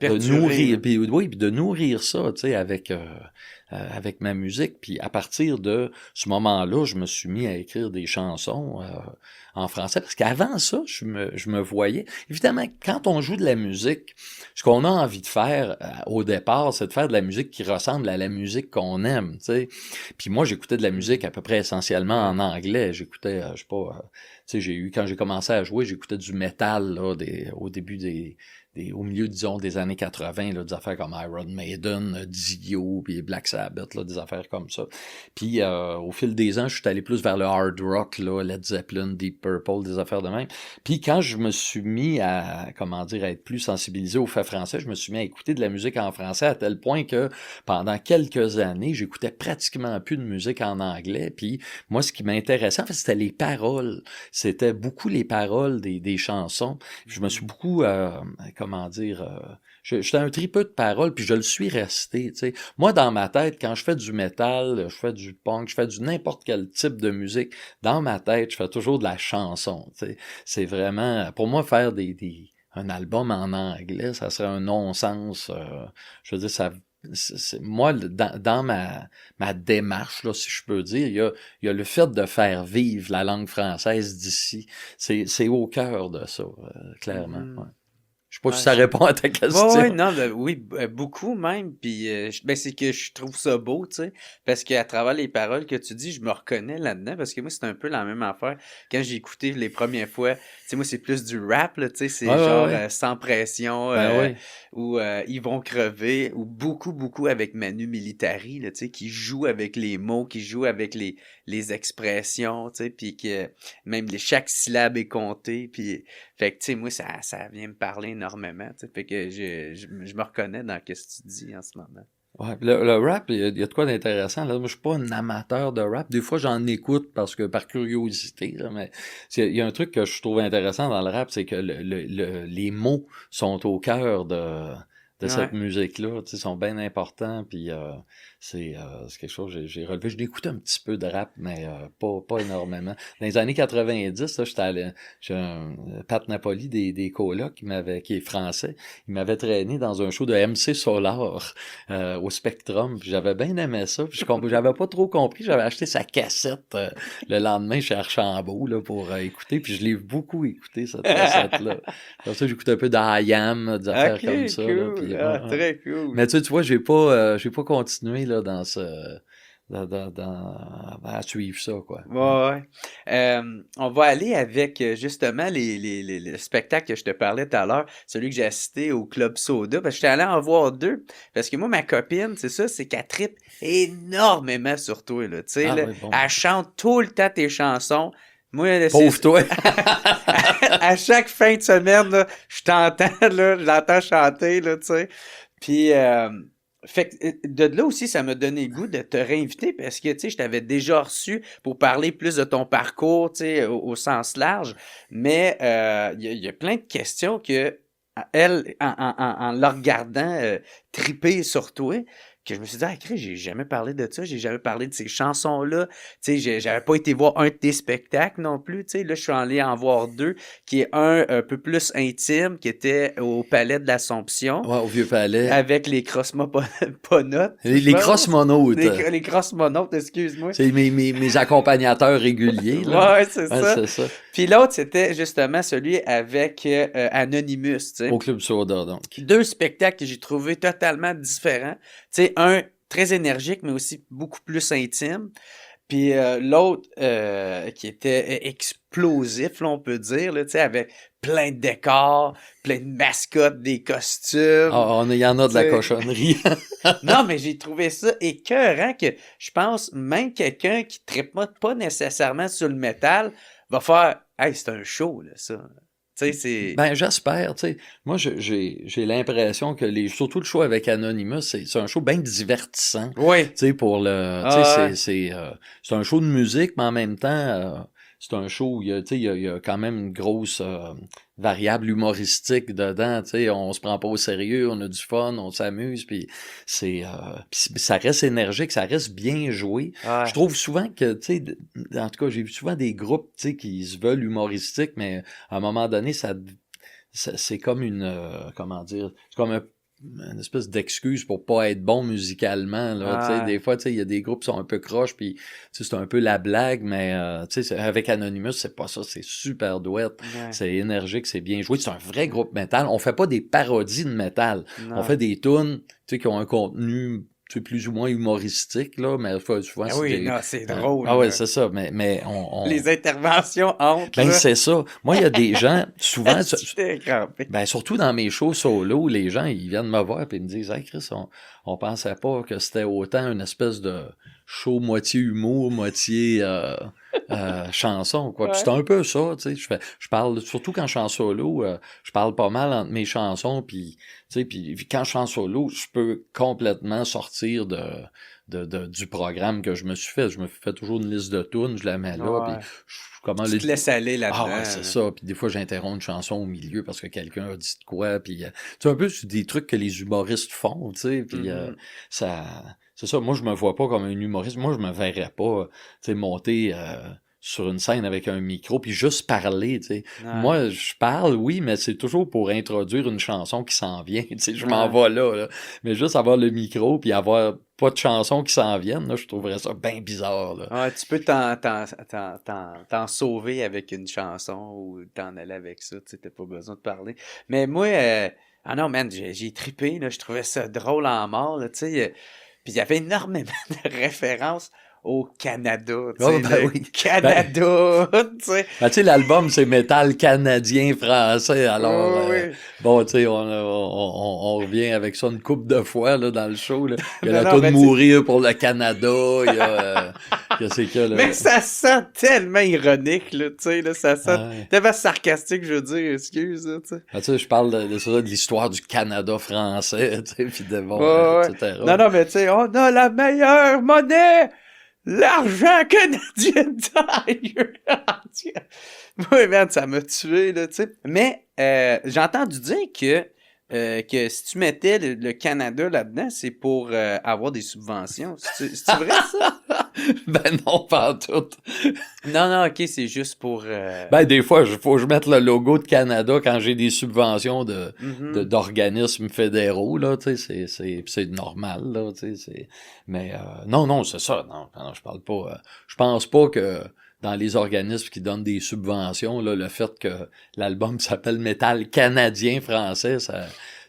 nourrir, puis de nourrir ça, tu sais, avec ma musique. Puis à partir de ce moment-là, je me suis mis à écrire des chansons en français, parce qu'avant ça, je me voyais... Évidemment, quand on joue de la musique, ce qu'on a envie de faire au départ, c'est de faire de la musique qui ressemble à la musique qu'on aime, tu sais. Puis moi, j'écoutais de la musique à peu près essentiellement en anglais. J'écoutais, je sais pas, tu sais, quand j'ai commencé à jouer, j'écoutais du métal, là, au début au milieu, disons, des années 80, là, des affaires comme Iron Maiden, Dio, puis Black Sabbath, là, des affaires comme ça. Puis au fil des ans, je suis allé plus vers le hard rock, là, Led Zeppelin, Deep Purple, des affaires de même. Puis quand je me suis mis à être plus sensibilisé au fait français, je me suis mis à écouter de la musique en français à tel point que pendant quelques années, j'écoutais pratiquement plus de musique en anglais. Puis moi, ce qui m'intéressait, en fait, c'était les paroles. C'était beaucoup les paroles des chansons. Je me suis beaucoup... j'étais un tripeux de paroles, puis je le suis resté, tu sais. Moi, dans ma tête, quand je fais du métal, je fais du punk, je fais du n'importe quel type de musique, dans ma tête, je fais toujours de la chanson, tu sais. C'est vraiment, pour moi, faire un album en anglais, ça serait un non-sens. Je veux dire, ça... moi, dans ma démarche, là, si je peux dire, il y a le fait de faire vivre la langue française d'ici. C'est au cœur de ça, clairement. Ouais. Je sais pas si Ouais, ça répond à ta ouais, question. non, oui, beaucoup même. Puis, ben, c'est que je trouve ça beau, tu sais, parce qu'à travers les paroles que tu dis, je me reconnais là-dedans, parce que moi, c'est un peu la même affaire. Quand j'ai écouté les premières fois, tu sais, moi, c'est plus du rap, là, tu sais, Ouais, c'est ouais, genre ouais. sans pression, Ben oui. ou ils vont crever, ou beaucoup avec Manu Militari, là, tu sais, qui joue avec les mots, qui joue avec les expressions, tu sais, puis que même chaque syllabe est comptée, puis fait que, tu sais, moi, ça vient me parler énormément, tu sais. Fait que je me reconnais dans ce que tu dis en ce moment. Ouais, le rap, il y a de quoi d'intéressant. Là, moi, je suis pas un amateur de rap. Des fois, j'en écoute parce que par curiosité, là, mais il y a un truc que je trouve intéressant dans le rap, c'est que les mots sont au cœur de cette Ouais. musique-là. Tu sais, sont bien importants. Puis c'est quelque chose que j'ai relevé. Je l'écoute un petit peu de rap, mais pas énormément. Dans les années 90, là, j'étais allé, j'ai un Pat Napoli des colocs qui est français. Il m'avait traîné dans un show de MC Solar au Spectrum. Puis j'avais bien aimé ça. Puis j'avais pas trop compris. J'avais acheté sa cassette le lendemain chez Archambault là, pour écouter. Puis je l'ai beaucoup écouté, cette cassette-là. Comme ça, j'écoutais un peu d'I.Am, des affaires comme Ok, ça. Là, puis, cool. Ah, très cool. mais tu vois, j'ai pas continué là, dans ce... à suivre ça, quoi. Ouais, ouais. On va aller avec justement le spectacle que je te parlais tout à l'heure, celui que j'ai assisté au Club Soda, parce que j'étais allé en voir deux. Parce que moi, ma copine, c'est ça, c'est qu'elle trippe énormément sur toi, là. Tu sais, Ah là, oui, bon. elle chante tout le temps tes chansons. Moi, là, Pauvre toi! à chaque fin de semaine, là, je t'entends, là, je l'entends chanter, là, tu sais. Puis, fait que de là aussi, ça m'a donné le goût de te réinviter parce que, tu sais, je t'avais déjà reçu pour parler plus de ton parcours, tu sais, au sens large. Mais il y a plein de questions que elle, en la regardant triper sur toi, que je me suis dit, ah, Chris, j'ai jamais parlé de ça, j'ai jamais parlé de ces chansons-là. Tu sais, j'avais pas été voir un de tes spectacles non plus. Tu sais, là, je suis allé en voir deux, qui est un peu plus intime, qui était au Palais de l'Assomption, Ouais, au Vieux-Palais. avec les Crossmonotes, Les cross-monotes. Les Crossmonotes, excuse-moi. C'est mes accompagnateurs réguliers, là. Ouais, c'est Ouais, ça. c'est ça. Puis l'autre, c'était justement celui avec Anonymous, tu sais. Au Club Soda, donc. Deux spectacles que j'ai trouvé totalement différents. Tu sais, un très énergique, mais aussi beaucoup plus intime. Puis l'autre qui était explosif, là, on peut dire, là, tu sais, avec plein de décors, plein de mascottes, des costumes. Ah, il y en a de la tu sais. cochonnerie. Non, mais j'ai trouvé ça écœurant que je pense même quelqu'un qui ne pas nécessairement sur le métal va faire « Hey, c'est un show, là, ça. » Tu sais, c'est... Ben, j'espère, tu sais. Moi, j'ai l'impression que surtout le show avec Anonymous, c'est un show bien divertissant. Oui. Tu sais, pour le, tu Ah, sais, c'est un show de musique, mais en même temps, c'est un show où il y a, tu sais, il y a quand même une grosse variable humoristique dedans, tu sais, on se prend pas au sérieux, on a du fun, on s'amuse, puis ça reste énergique, ça reste bien joué. ouais. Je trouve souvent que, tu sais, en tout cas, j'ai vu souvent des groupes, tu sais, qui se veulent humoristiques, mais à un moment donné, c'est comme comment dire, c'est comme une espèce d'excuse pour pas être bon musicalement, là, tu sais, des fois, tu sais, il y a des groupes qui sont un peu croches, puis, tu sais, c'est un peu la blague, mais, tu sais, avec Anonymous, c'est pas ça, c'est super douette, Ouais. c'est énergique, c'est bien joué, c'est un vrai groupe métal, on fait pas des parodies de métal, Non. on fait des tunes, tu sais, qui ont un contenu, tu sais, plus ou moins humoristique, là, mais souvent, Ah c'est oui, des... non, c'est drôle. Ah ouais, là. c'est ça, mais on... Les interventions entre, Ben, là. c'est ça. Moi, il y a des gens, souvent, J'étais crampé. ben, surtout dans mes shows solo, les gens, ils viennent me voir et ils me disent « Hey Chris, on pensait pas que c'était autant une espèce de show moitié humour, moitié chanson, quoi. » Puis Ouais. c'est un peu ça, tu sais. Je parle, surtout quand je suis en solo, je parle pas mal entre mes chansons, puis, tu sais, puis quand je suis en solo, je peux complètement sortir du programme que je me suis fait. Je me fais toujours une liste de tunes, je la mets là, Ouais. puis comment Tu te laisses aller là-dedans. Ah ouais, c'est là. ça. Puis des fois, j'interromps une chanson au milieu parce que quelqu'un a dit de quoi. Puis c'est un peu des trucs que les humoristes font, tu sais. Puis ça, c'est ça. Moi, je me vois pas comme un humoriste. Moi, je me verrais pas, tu sais, monter sur une scène avec un micro, puis juste parler, tu sais. Ouais. Moi, je parle, oui, mais c'est toujours pour introduire une chanson qui s'en vient, tu sais, je m'en Ouais. vais là. Mais juste avoir le micro, puis avoir pas de chansons qui s'en viennent, là, je trouverais ça bien bizarre, là. Ouais, tu peux t'en sauver avec une chanson ou t'en aller avec ça, tu sais, t'as pas besoin de parler. Mais moi, ah non, man, j'ai trippé, là, je trouvais ça drôle en mort, là, tu sais. Puis il y avait énormément de références au Canada, tu Oh, sais, ben le oui. Canada, tu sais. Ben, tu sais, l'album, c'est métal canadien-français, alors, Oui, oui. bon, tu sais, on revient avec ça une couple de fois, là, dans le show, là. Il y a Non, la non, toune mais tu sais, Mourir pour le Canada, il y a, qu'est-ce que, mais là? ça sent tellement ironique, là, tu sais, là, ça sent Ouais. tellement sarcastique, je veux dire, excuse, là, tu sais. Ben, tu sais, je parle de ça, de l'histoire du Canada français, tu sais, puis de, bon, Ouais, ouais. etc. Non, non, mais tu sais, on a la meilleure monnaie! L'argent canadien d'ailleurs! Oui, man, ça m'a tué, là, tu sais. Mais j'ai entendu dire que si tu mettais le Canada là-dedans, c'est pour avoir des subventions. C'est vrai, ça? Ben non, pas en tout. Non, non, ok, c'est juste pour... Ben, des fois, faut que je mette le logo de Canada quand j'ai des subventions mhm. d'organismes fédéraux, là, tu sais, c'est normal, là, tu sais, mais, non, c'est ça, non, je parle pas, je pense pas que dans les organismes qui donnent des subventions, là, le fait que l'album s'appelle Métal canadien-français,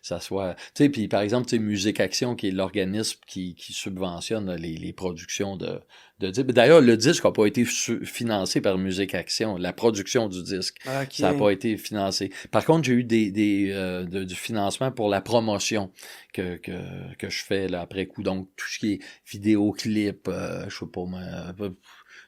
ça soit, tu sais, puis par exemple, tu sais, Musique Action, qui est l'organisme qui subventionne les productions de disques. D'ailleurs, le disque n'a pas été financé par Musique Action, la production du disque, Ok. ça n'a pas été financé. Par contre, j'ai eu du financement pour la promotion que je fais là, après coup, donc tout ce qui est vidéoclip, je sais pas moi,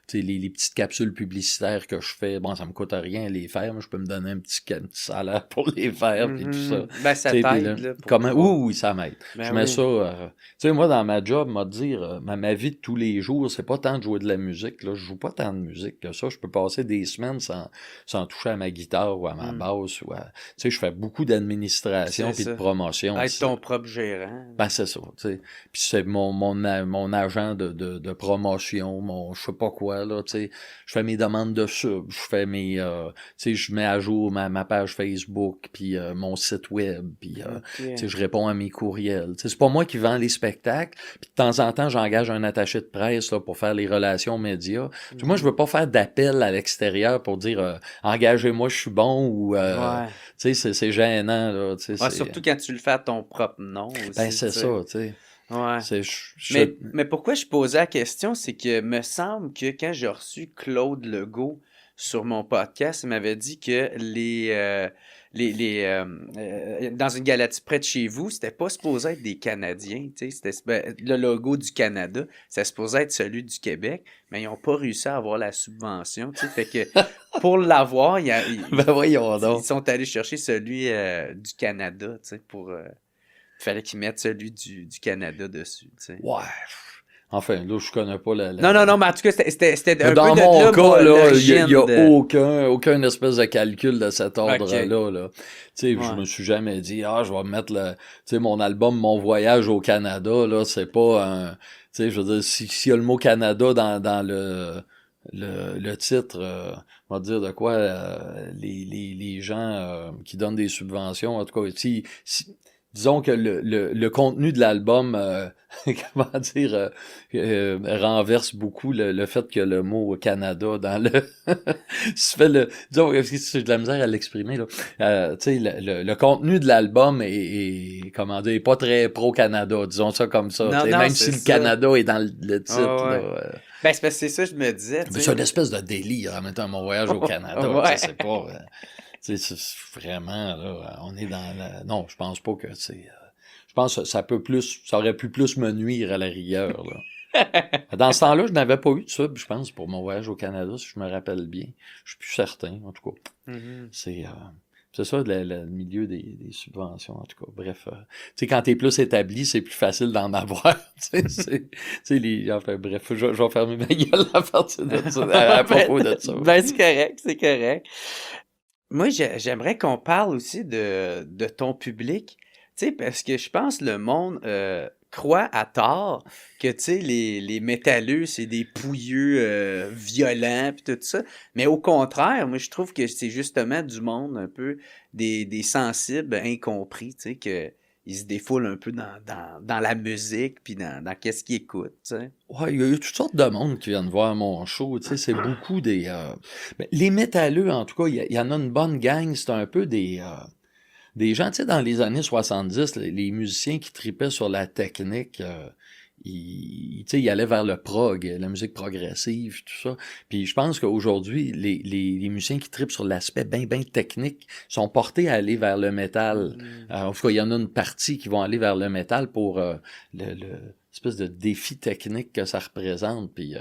tu sais, les petites capsules publicitaires que je fais, bon, ça me coûte rien les faire, mais je peux me donner un petit salaire pour les faire, puis tout ça. Mhm. Ben, ça Tu sais, puis t'aide, là, pour comment, pouvoir- oui, ça m'aide. Ben Je mets oui. ça, tu sais, moi, dans ma job, m'a dire, ma vie de tous les jours, c'est pas tant de jouer de la musique, là, je joue pas tant de musique que ça, je peux passer des semaines sans toucher à ma guitare ou à ma basse, ou à, tu sais, je fais beaucoup d'administration C'est puis de ça. promotion. Être ton propre gérant. Ben, c'est ça, tu sais. Puis c'est mon agent de promotion, mon je sais pas quoi, là, tu sais. Je fais mes demandes de sub, je fais mes, tu sais, je mets à jour ma page Facebook, puis mon site web, puis, tu sais, je réponds à mes courriels. Tu sais, c'est pas moi qui vends les spectacles, puis de temps en temps, j'engage un attaché de presse, là, pour faire les relations médias. Tu sais, moi, je veux pas faire d'appel à l'extérieur pour dire, engagez-moi, je suis bon, ou, Ouais. tu sais, c'est gênant, là, tu sais, Ouais, surtout quand tu le fais à ton propre nom aussi. ben, c'est tu sais. ça, tu sais. Ouais. C'est, Mais pourquoi je posais la question, c'est que me semble que quand j'ai reçu Claude Legault sur mon podcast, il m'avait dit que dans une galaxie près de chez vous, c'était pas supposé être des Canadiens, tu sais, c'était le logo du Canada, c'était supposé être celui du Québec, mais ils ont pas réussi à avoir la subvention, tu sais, fait que pour l'avoir, ben voyons donc. ils sont allés chercher celui du Canada, tu sais, pour... Il fallait qu'ils mettent celui du Canada dessus, tu sais. Ouais. Enfin, là, je connais pas la... Non, mais en tout cas, c'était un Dans peu de mon là, cas, moi, là, il y l'origine a de... aucun espèce de calcul de cet ordre-là, Ok. là. Tu sais, je Ouais. me suis jamais dit, je vais mettre tu sais, mon album, Mon voyage au Canada, là, c'est pas un, tu sais, je veux dire, s'il y a le mot Canada dans le titre, on va dire de quoi, les gens qui donnent des subventions, en tout cas, disons que le contenu de l'album, comment dire, renverse beaucoup le fait que le mot Canada dans le... se fait disons, j'ai de la misère à l'exprimer, là. Tu sais, le contenu de l'album est, comment dire, pas très pro-Canada, disons ça comme ça. Non, Tu sais, non, même c'est si le ça. Canada est dans le titre, Ouais. là. Ben, c'est parce que c'est ça, je me disais, tu Mais sais. c'est une espèce de délire en mettant Mon voyage au Canada. Ouais. Tu sais, c'est pas... tu sais, c'est vraiment, là, on est dans la... Non, je pense pas que c'est... je pense que ça aurait pu plus me nuire à la rigueur, là. Dans ce temps-là, je n'avais pas eu de sub, je pense, pour Mon voyage au Canada, si je me rappelle bien. Je suis plus certain, en tout cas. Mhm. C'est ça, le milieu des subventions, en tout cas. Bref, tu sais, quand t'es plus établi, c'est plus facile d'en avoir. Tu sais, enfin, bref, je vais fermer ma gueule à partir de ça, à propos de ça. Ben, c'est correct, c'est correct. Moi, j'aimerais qu'on parle aussi de ton public, tu sais, parce que je pense le monde croient à tort que, tu sais, les métalleux, c'est des pouilleux violents pis tout ça. Mais au contraire, moi, je trouve que c'est justement du monde un peu des sensibles incompris, tu sais, que ils se défoulent un peu dans la musique puis dans qu'est-ce qu'ils écoutent, tu sais. Ouais, il y a eu toutes sortes de monde qui viennent voir mon show, tu sais, c'est beaucoup des... ben, les métalleux, en tout cas, il y en a une bonne gang, c'est un peu des gens, tu sais, dans les années 70, les musiciens qui tripaient sur la technique, tu sais, ils allaient vers le prog, la musique progressive, tout ça. Puis je pense qu'aujourd'hui, les musiciens qui tripent sur l'aspect bien technique sont portés à aller vers le métal. En tout cas, il y en a une partie qui vont aller vers le métal pour le espèce de défi technique que ça représente. Puis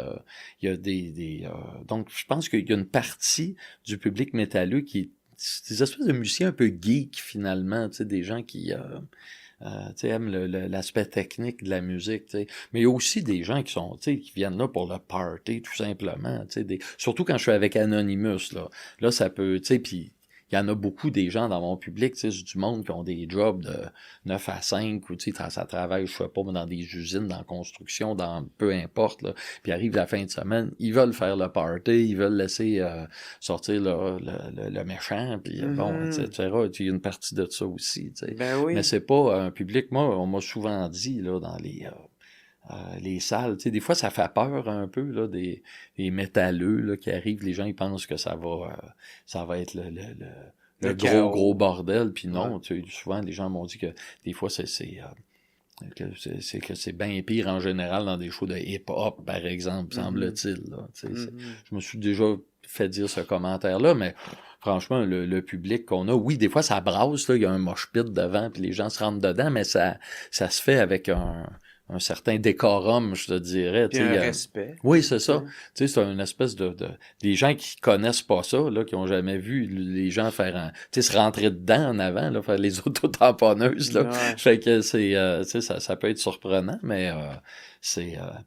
il y a donc je pense qu'il y a une partie du public métalleux qui est des espèces de musiciens un peu geeks, finalement, tu sais, des gens qui tu sais, aiment l'aspect technique de la musique, tu sais. Mais il y a aussi des gens qui sont, tu sais, qui viennent là pour le party, tout simplement, tu sais, surtout quand je suis avec Anonymous, là. Là, ça peut, tu sais, puis il y en a beaucoup des gens dans mon public, tu sais, du monde qui ont des jobs de 9 à 5, ou tu sais, ça travaille, je sais pas, dans des usines, dans la construction, dans peu importe, là. Puis arrive la fin de semaine, ils veulent faire le party, ils veulent laisser sortir le méchant, puis bon, etc. Il y a une partie de ça aussi, tu sais. Ben oui. Mais c'est pas un public, moi, on m'a souvent dit, là, dans les salles, tu sais, des fois ça fait peur un peu, là, des métalleux, là, qui arrivent, les gens ils pensent que ça va être le gros bordel, puis non, Ouais. tu sais, souvent les gens m'ont dit que des fois que c'est bien pire en général dans des shows de hip-hop, par exemple, semble-t-il, là, tu sais, je me suis déjà fait dire ce commentaire-là, mais franchement, le public qu'on a, oui, des fois ça brasse, là, il y a un mosh pit devant, puis les gens se rentrent dedans, mais ça se fait avec un certain décorum, je te dirais. Puis un respect. Oui, c'est ça. Tu sais, c'est une espèce des gens qui connaissent pas ça, là, qui ont jamais vu les gens faire tu sais, se rentrer dedans en avant, là, faire les autotamponneuses, là. Ouais. Fait que c'est, tu sais, ça peut être surprenant, mais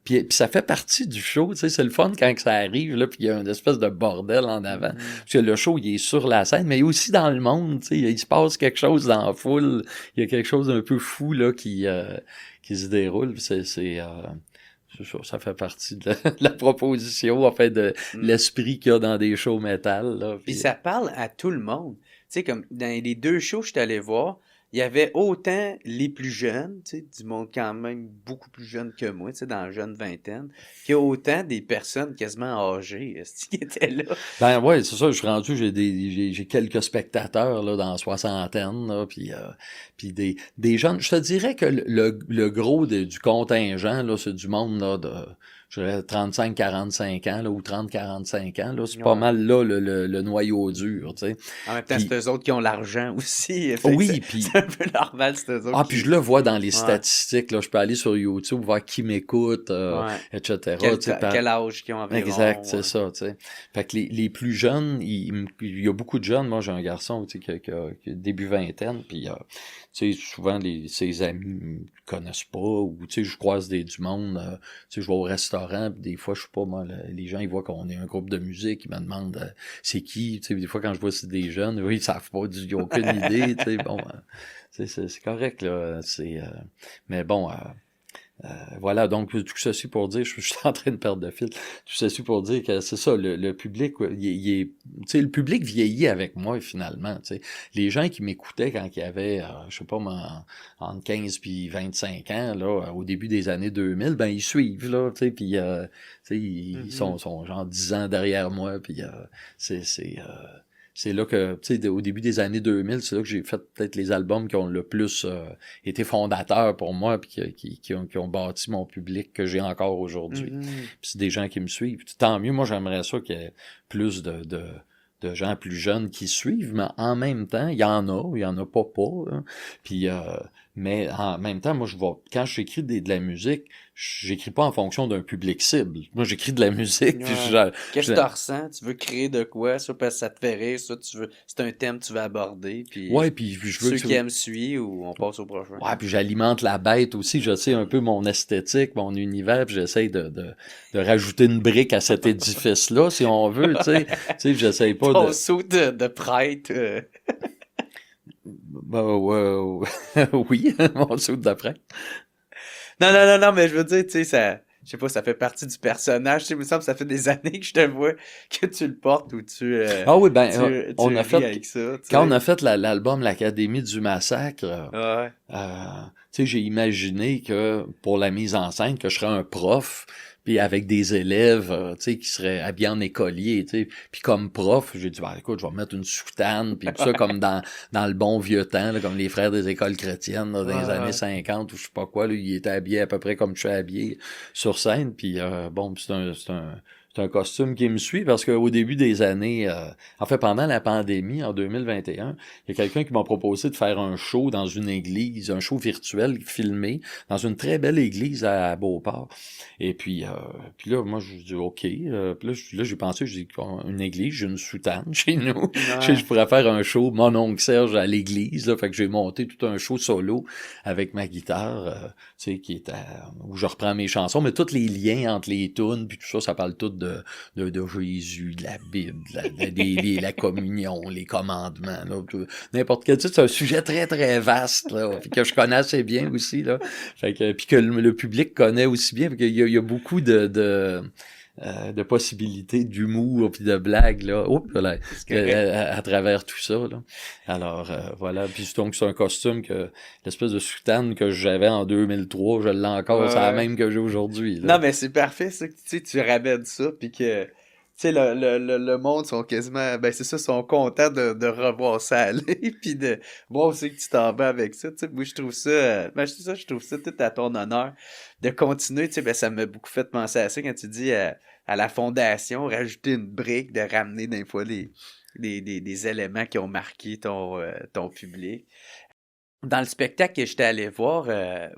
puis ça fait partie du show, tu sais, c'est le fun quand ça arrive, là, puis il y a une espèce de bordel en avant. Parce que le show, il est sur la scène, mais il est aussi dans le monde, tu sais, il se passe quelque chose dans la foule, il y a quelque chose d'un peu fou, là, qui se déroule, c'est ça fait partie de la proposition, en fait, de l'esprit qu'il y a dans des shows métal, là. Puis ça parle à tout le monde. Tu sais, comme dans les deux shows que je suis allé voir, il y avait autant les plus jeunes, tu sais, du monde quand même beaucoup plus jeune que moi, tu sais, dans la jeune vingtaine, qu'il y a autant des personnes quasiment âgées qui étaient là. Ben ouais, c'est ça, je suis rendu, j'ai quelques spectateurs là dans la soixantaine, là, puis des jeunes. Je te dirais que le gros du contingent, là, c'est du monde là de je dirais 35-45 ans, là, ou 30-45 ans, là, c'est pas mal là le noyau dur, tu sais. En même temps, c'est eux autres qui ont l'argent aussi. Oui, puis c'est un peu normal, c'est eux autres. puis je le vois dans les statistiques, là, je peux aller sur YouTube, voir qui m'écoute, etc. Quel âge qu'ils ont environ. Exact, c'est ça, tu sais. Fait que les plus jeunes, il y a beaucoup de jeunes, moi j'ai un garçon, tu sais, qui a début vingtaine, puis tu sais, souvent ses amis me connaissent pas, ou tu sais, je croise du monde, tu sais, je vais au restaurant, puis des fois, je sais pas, moi, les gens, ils voient qu'on est un groupe de musique, ils me demandent c'est qui, tu sais, des fois, quand je vois c'est des jeunes, eux, ils savent pas, ils ont aucune idée, tu sais, bon, c'est correct, là, mais bon, voilà, donc tout ceci pour dire, je suis en train de perdre de fil, tout ceci pour dire que c'est ça, le public, il est, tu sais, le public vieillit avec moi finalement, tu sais. Les gens qui m'écoutaient quand il y avait, je sais pas, entre 15 puis 25 ans, là, au début des années 2000, ben ils suivent, là, tu sais, puis tu sais, ils sont genre 10 ans derrière moi, puis c'est là que, tu sais, au début des années 2000, c'est là que j'ai fait peut-être les albums qui ont le plus été fondateurs pour moi, puis qui ont bâti mon public que j'ai encore aujourd'hui. Puis c'est des gens qui me suivent. Tant mieux, moi j'aimerais ça qu'il y ait plus de gens plus jeunes qui suivent, mais en même temps, il y en a pas, hein. Puis, mais en même temps, moi, quand j'écris de la musique, j'écris pas en fonction d'un public cible. Moi, j'écris de la musique. Ouais. Qu'est-ce que tu ressens? Tu veux créer de quoi? Ça, parce que ça te fait rire, ça, c'est un thème que tu veux aborder. Puis puis je veux ceux qui aiment suivent ou on passe au prochain. Ouais, puis j'alimente la bête aussi. Je sais un peu mon esthétique, mon univers, puis j'essaye de rajouter une brique à cet édifice-là, si on veut, tu sais, j'essaye pas Ton saut de prêtre. Oui, mon saut de prêtre. Non, mais je veux dire, tu sais, ça... Je sais pas, ça fait partie du personnage. Tu sais, il me semble que ça fait des années que je te vois, que tu le portes ou Ah oui, ben, tu on a ris fait, avec ça, tu quand on sais. a fait l'album L'Académie du Massacre, Ouais. tu sais, j'ai imaginé que pour la mise en scène, que je serais un prof, puis avec des élèves, tu sais, qui seraient habillés en écolier, tu sais. Puis comme prof, j'ai dit, ben, écoute, je vais mettre une soutane, puis tout ça comme dans le bon vieux temps, là, comme les frères des écoles chrétiennes, là, dans les années Ouais. 50 ou je sais pas quoi, là, ils étaient habillés à peu près comme je suis habillé sur scène, puis bon, puis c'est un costume qui me suit parce qu'au début des années, en fait, pendant la pandémie, en 2021, il y a quelqu'un qui m'a proposé de faire un show dans une église, un show virtuel filmé dans une très belle église à Beauport. Et puis là, moi, je dis OK. Puis là, j'ai pensé, j'ai dit, une église, j'ai une soutane chez nous. Ouais. Je pourrais faire un show, mon oncle Serge à l'église. Là, fait que j'ai monté tout un show solo avec ma guitare, tu sais, où je reprends mes chansons, mais tous les liens entre les tunes, puis tout ça, ça parle tout de Jésus, de la Bible, la communion, les commandements, là, n'importe quel. Tu sais, c'est un sujet très, très vaste, là, puis que je connais assez bien aussi, là. Fait que, puis que le public connaît aussi bien, parce qu'il y a beaucoup de possibilités d'humour puis de blagues, là. Oups, là, C'est correct. à travers tout ça, là. Alors, voilà. Puis donc, c'est un costume que, l'espèce de soutane que j'avais en 2003, je l'ai encore, c'est la Ouais. même que j'ai aujourd'hui, là. Non, mais c'est parfait, ça, que tu sais, tu ramènes ça, puis que, tu sais, le monde sont quasiment, ben c'est ça, sont contents de revoir ça aller, puis de voir aussi que tu t'en vas avec ça, tu sais, moi je trouve ça, ben je trouve ça tout à ton honneur, de continuer, tu sais, ben ça m'a beaucoup fait penser à ça quand tu dis à la fondation, rajouter une brique, de ramener des fois des éléments qui ont marqué ton public. Dans le spectacle que j'étais allé voir,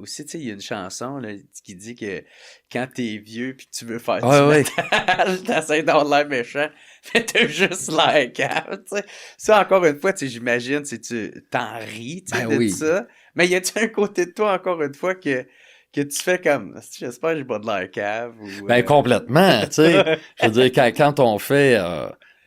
aussi, tu sais, il y a une chanson là, qui dit que quand t'es vieux puis que tu veux faire du Ouais, ouais. métal, t'essaies d'avoir l'air méchant, mais t'as juste l'air calme, tu sais. Ça, encore une fois, tu sais, j'imagine, tu t'en ris, tu sais, Ben de oui. ça. Mais y a-tu un côté de toi, encore une fois, que tu fais comme, j'espère que j'ai pas de l'air cave ou... Ben complètement, tu sais. Je veux dire, quand on fait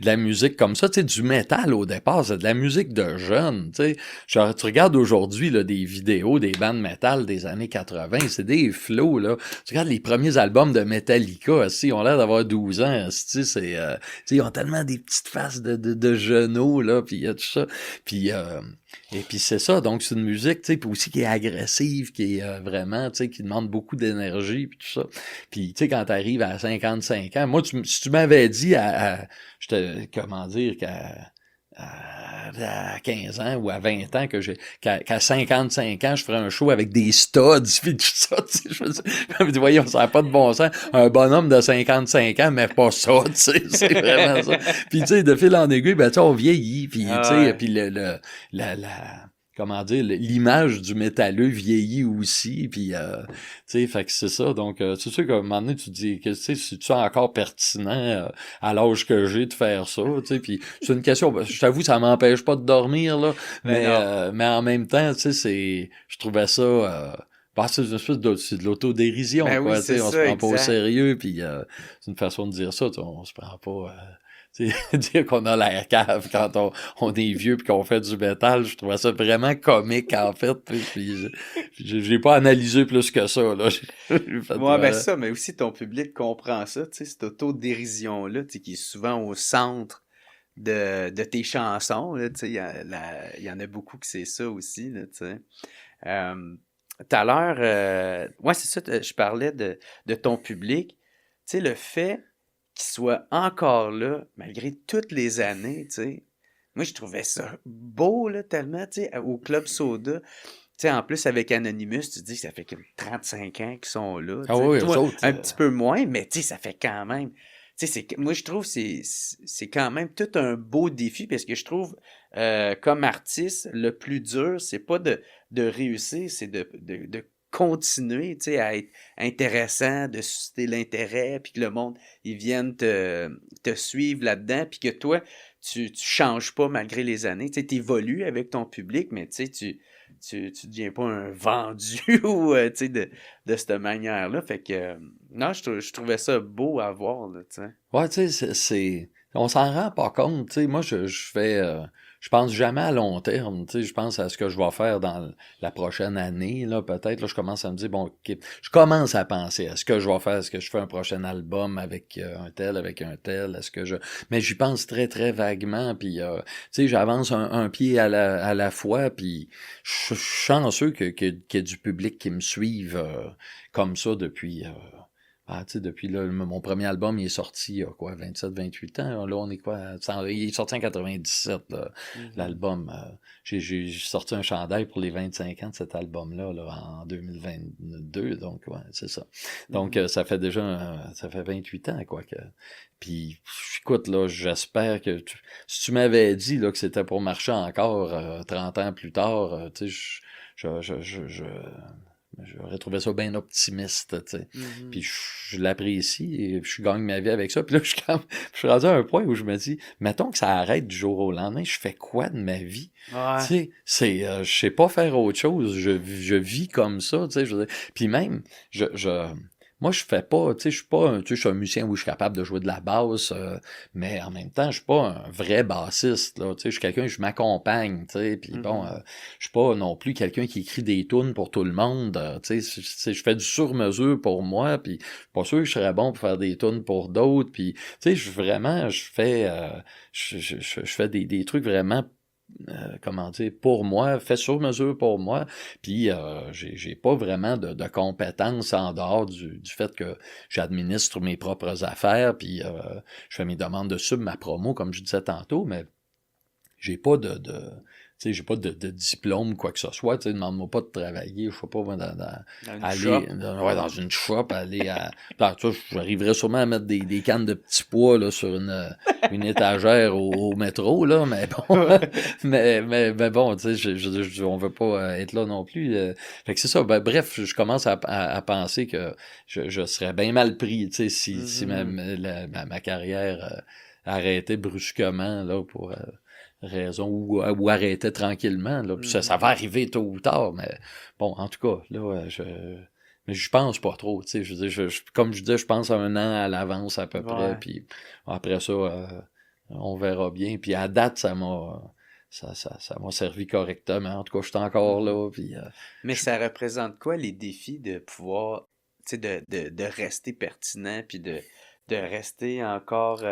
de la musique comme ça, tu sais, du métal au départ, c'est de la musique de jeunes, tu sais. Genre, tu regardes aujourd'hui là, des vidéos des bandes métal des années 80, c'est des flows, là. Tu regardes les premiers albums de Metallica, aussi, ils ont l'air d'avoir 12 ans, tu sais, tu sais, ils ont tellement des petites faces de genoux, là, puis il y a tout ça. Puis, et puis c'est ça, donc c'est une musique, tu sais, puis aussi qui est agressive, qui est vraiment, tu sais, qui demande beaucoup d'énergie, puis tout ça. Puis, tu sais, quand t'arrives à 55 ans, moi, si tu m'avais dit comment dire, à 15 ans ou à 20 ans qu'à 55 ans, je ferais un show avec des studs, puis tout ça, tu sais, je me dis, voyons, ça n'a pas de bon sens. Un bonhomme de 55 ans, mais pas ça, tu sais, c'est vraiment ça. Puis, tu sais, de fil en aiguille, ben, tu sais, on vieillit, puis, tu sais, Ouais. puis comment dire, l'image du métalleux vieillit aussi, puis, tu sais, fait que c'est ça. Donc, c'est sûr qu'à un moment donné, tu te dis, que, tu sais, c'est-tu encore pertinent à l'âge que j'ai de faire ça, tu sais, puis c'est une question, je t'avoue, ça m'empêche pas de dormir, là, Mais non. mais en même temps, tu sais, je trouvais ça... c'est une espèce c'est de l'autodérision, Ben oui, quoi, tu c'est sais, on se ça, prend pas au exact. sérieux, puis c'est une façon de dire ça, tu sais, on se prend pas... tu sais, dire qu'on a l'air cave quand on est vieux puis qu'on fait du métal, je trouvais ça vraiment comique, en fait, puis j'ai pas analysé plus que ça, là. J'ai fait, Ouais, ben voilà. ça, mais aussi ton public comprend ça, tu sais, cette autodérision-là, tu sais, qui est souvent au centre de tes chansons, là, tu sais, il y en a beaucoup que c'est ça aussi, là, tu sais. Tout à l'heure, ouais, c'est ça, je parlais de ton public, tu sais, le fait qu'il soit encore là, malgré toutes les années, tu sais, moi, je trouvais ça beau, là, tellement, tu sais, au Club Soda, tu sais, en plus, avec Anonymous, tu te dis que ça fait comme 35 ans qu'ils sont là, Ah tu sais. oui, eux Toi, autres, un petit peu moins, mais tu sais, ça fait quand même... Tu sais, moi, je trouve que c'est quand même tout un beau défi parce que je trouve, comme artiste, le plus dur, c'est pas de réussir, c'est de continuer, tu sais, à être intéressant, de susciter l'intérêt, puis que le monde, ils viennent te suivre là-dedans, puis que toi, tu changes pas malgré les années. Tu sais, t'évolues avec ton public, mais tu sais, tu deviens pas un vendu ou tu sais de cette manière-là. Fait que non, je trouvais ça beau à voir, là, tu sais. ouais, tu sais, on s'en rend pas compte, tu sais, moi, je je pense jamais à long terme, tu sais, je pense à ce que je vais faire dans la prochaine année, là, peut-être, là, je commence à me dire, bon, OK, je commence à penser à ce que je vais faire, est-ce que je fais un prochain album avec avec un tel, mais j'y pense très, très vaguement, puis, tu sais, j'avance un pied à la fois, puis je suis chanceux qu'il y ait du public qui me suive comme ça depuis... tu sais, depuis là, mon premier album, il est sorti il y a quoi, 27, 28 ans. Là, on est quoi? Il est sorti en 97, là, l'album. J'ai sorti un chandail pour les 25 ans de cet album-là, là, en 2022. Donc, ouais, c'est ça. Donc, ça fait déjà, ça fait 28 ans, quoi. Puis, écoute, là, j'espère que si tu m'avais dit là, que c'était pour marcher encore 30 ans plus tard, tu sais, j'aurais trouvé ça bien optimiste, tu sais. Puis je l'apprécie et je gagne ma vie avec ça. Puis là, je suis rendu à un point où je me dis, mettons que ça arrête du jour au lendemain, je fais quoi de ma vie? Ouais. Tu sais, je sais pas faire autre chose. Je vis comme ça, tu sais. Puis même, moi, je fais pas, tu sais, je suis pas tu sais, je suis un musicien où je suis capable de jouer de la basse, mais en même temps, je suis pas un vrai bassiste, là, tu sais, je suis quelqu'un, je m'accompagne, tu sais, puis bon, je suis pas non plus quelqu'un qui écrit des tunes pour tout le monde, tu sais, je fais du sur-mesure pour moi, puis je suis pas sûr que je serais bon pour faire des tunes pour d'autres, puis tu sais, je fais des trucs vraiment comment dire, pour moi, fait sur mesure pour moi, puis j'ai pas vraiment de compétences en dehors du fait que j'administre mes propres affaires, puis je fais mes demandes de sub, ma promo, comme je disais tantôt, mais j'ai pas tu sais, j'ai pas de diplôme, quoi que ce soit, tu sais, demande-moi pas de travailler, je sais pas, moi, dans une shop, aller à... tu sais, j'arriverais sûrement à mettre des cannes de petits pois, là, sur une étagère au métro, là, mais bon, mais bon, tu sais, on veut pas être là non plus. Fait que c'est ça, bref, je commence à penser que je serais bien mal pris, tu sais, si ma carrière arrêtait brusquement, là, pour... raison ou arrêter tranquillement là. Puis ça va arriver tôt ou tard, mais bon, en tout cas là mais je pense pas trop, tu sais, je veux dire, comme je disais, je pense à un an à l'avance à peu près, puis après ça on verra bien, puis à date ça m'a servi correctement, en tout cas je suis encore là, puis mais ça représente quoi les défis de pouvoir, tu sais, de rester pertinent puis de rester encore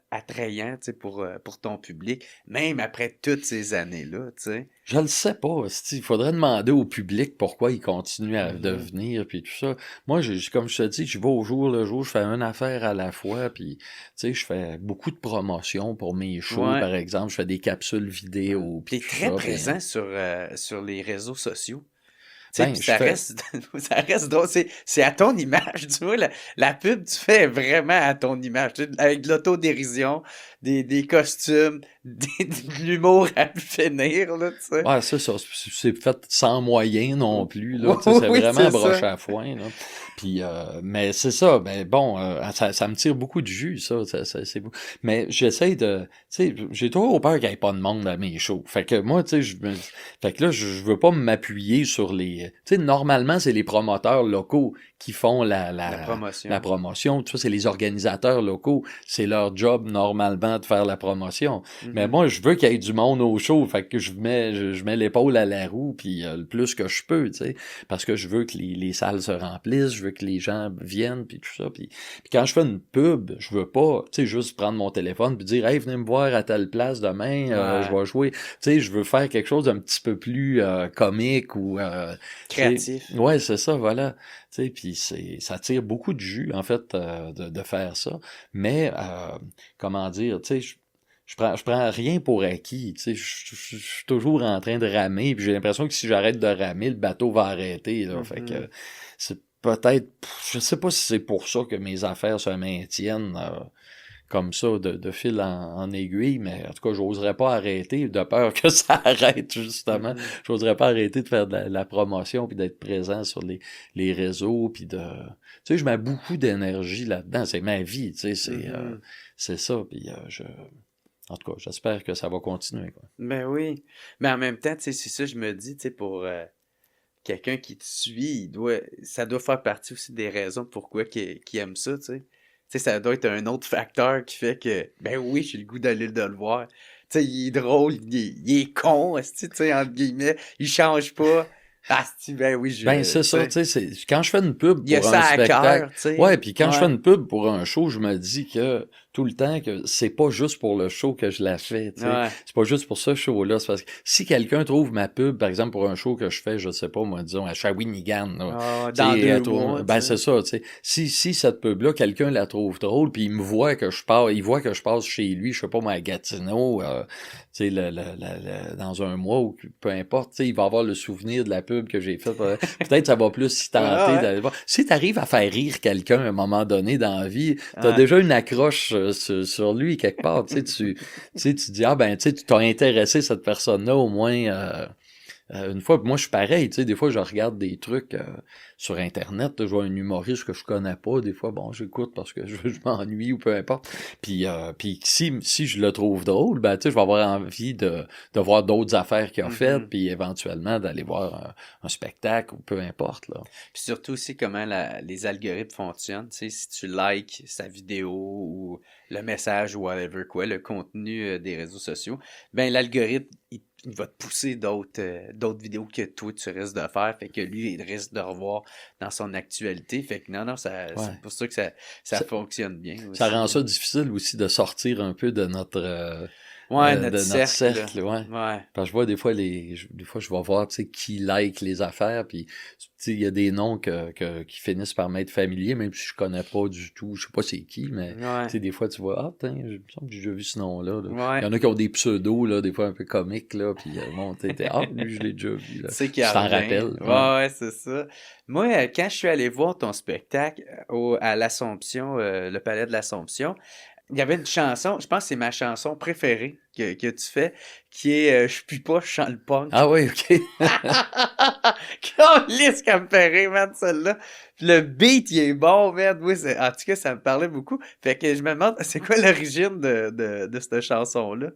attrayant, tu sais, pour ton public, même après toutes ces années-là, tu sais. je le sais pas, il faudrait demander au public pourquoi il continue à devenir, puis tout ça. Moi, comme je te dis, je vais au jour le jour, je fais une affaire à la fois, puis tu sais, je fais beaucoup de promotions pour mes shows, par exemple, je fais des capsules vidéo. T'es très présent sur les réseaux sociaux. Ben, ça reste drôle. C'est à ton image, tu vois. La pub, tu fais vraiment à ton image. Tu sais, avec de l'autodérision, des costumes, de l'humour à finir, là, tu sais. Ouais, c'est ça. C'est fait sans moyen non plus, là. C'est vraiment broche à foin, là. Puis, mais c'est ça. Ben bon, ça me tire beaucoup de jus, ça. C'est beau. Mais j'essaie de... Tu sais, j'ai toujours peur qu'il n'y ait pas de monde à mes shows. Fait que moi, tu sais, fait que là, je veux pas m'appuyer sur les... Tu sais, normalement, c'est les promoteurs locaux qui font la promotion. Tu vois, c'est les organisateurs locaux. C'est leur job, normalement, de faire la promotion. Mais moi, je veux qu'il y ait du monde au show. Fait que je mets l'épaule à la roue, puis le plus que je peux, tu sais. Parce que je veux que les salles se remplissent, je veux que les gens viennent, puis tout ça. Puis quand je fais une pub, je veux pas, tu sais, juste prendre mon téléphone puis dire « Hey, venez me voir à telle place demain, je vais jouer. » Tu sais, je veux faire quelque chose d'un petit peu plus comique ou... créatif. Ouais, c'est ça, voilà. Tu sais, puis ça tire beaucoup de jus, en fait, de faire ça. Mais, comment dire, tu sais, je prends rien pour acquis, tu sais, je suis toujours en train de ramer, puis j'ai l'impression que si j'arrête de ramer, le bateau va arrêter, là. Fait que c'est peut-être, je sais pas si c'est pour ça que mes affaires se maintiennent comme ça, de fil en aiguille, mais en tout cas, j'oserais pas arrêter, de peur que ça arrête, justement. J'oserais pas arrêter de faire de la promotion, puis d'être présent sur les réseaux, puis de... Tu sais, je mets beaucoup d'énergie là-dedans, c'est ma vie, tu sais, c'est ça, puis en tout cas, j'espère que ça va continuer, quoi. Ben oui, mais en même temps, tu sais, c'est ça, je me dis, tu sais, pour quelqu'un qui te suit, ça doit faire partie aussi des raisons pourquoi qu'il aime ça, tu sais. Tu sais, ça doit être un autre facteur qui fait que, ben oui, j'ai le goût d'aller de le voir. sais, il est drôle, il est con, tu sais, entre guillemets, il change pas. Ben oui, Ben, c'est ça, tu sais, quand je fais une pub il y a pour ça un à spectacle, cœur, tu sais. ouais, puis quand je fais Ouais. une pub pour un show, je me dis que tout le temps que c'est pas juste pour le show que je la fais, tu sais. Ouais. C'est pas juste pour ce show-là, c'est parce que si quelqu'un trouve ma pub, par exemple, pour un show que je fais, je sais pas, moi, disons, à Shawinigan, là, Ah, tu dans sais, 2 tourne- mois, ben, tu sais. c'est ça, tu sais. Si cette pub-là, quelqu'un la trouve drôle, puis il me voit que je pars, il voit que je passe chez lui, je sais pas, moi, à Gatineau, tu sais, dans un mois ou peu importe, tu sais, il va avoir le souvenir de la pub que j'ai faite. Peut-être ça va plus s'y tenter Ouais. d'aller voir. Si t'arrives à faire rire quelqu'un à un moment donné dans la vie, t'as Ouais. déjà une accroche sur lui quelque part. Tu dis, ah ben, tu sais, tu t'as intéressé cette personne-là au moins une fois. Moi, je suis pareil, tu sais, des fois, je regarde des trucs sur Internet, je vois un humoriste que je connais pas, des fois, bon, j'écoute parce que je m'ennuie ou peu importe. Puis si je le trouve drôle, ben, tu sais, je vais avoir envie de voir d'autres affaires qu'il a faites, puis éventuellement d'aller voir un spectacle ou peu importe, là. Puis surtout aussi comment les algorithmes fonctionnent, tu sais, si tu likes sa vidéo ou le message ou whatever quoi, le contenu des réseaux sociaux, ben l'algorithme, il va te pousser d'autres vidéos que toi tu risques de faire, fait que lui il risque de revoir dans son actualité, fait que non, c'est pour ça que ça fonctionne bien aussi. Ça rend ça difficile aussi de sortir un peu de notre notre cercle. Ouais. Ouais. Parce que je vois des fois je vais voir, tu sais, qui like les affaires, puis tu sais, il y a des noms qui finissent par m'être familiers, même si je connais pas du tout, je sais pas c'est qui, mais tu sais, des fois tu vois, il me semble que j'ai déjà vu ce nom-là. Là. Ouais. Il y en a qui ont des pseudos, là, des fois un peu comiques, là, puis bon, lui, je l'ai déjà vu, là. Tu t'en rappelles. Ouais, c'est ça. Moi, quand je suis allé voir ton spectacle à l'Assomption, le Palais de l'Assomption, il y avait une chanson, je pense que c'est ma chanson préférée que tu fais, qui est Je puis pas, je chante le punk. Ah oui, ok. Calisse qu'elle me fait rire, man, celle-là. Puis le beat, il est bon, man. Oui, en tout cas, ça me parlait beaucoup. Fait que je me demande, c'est quoi l'origine de cette chanson-là?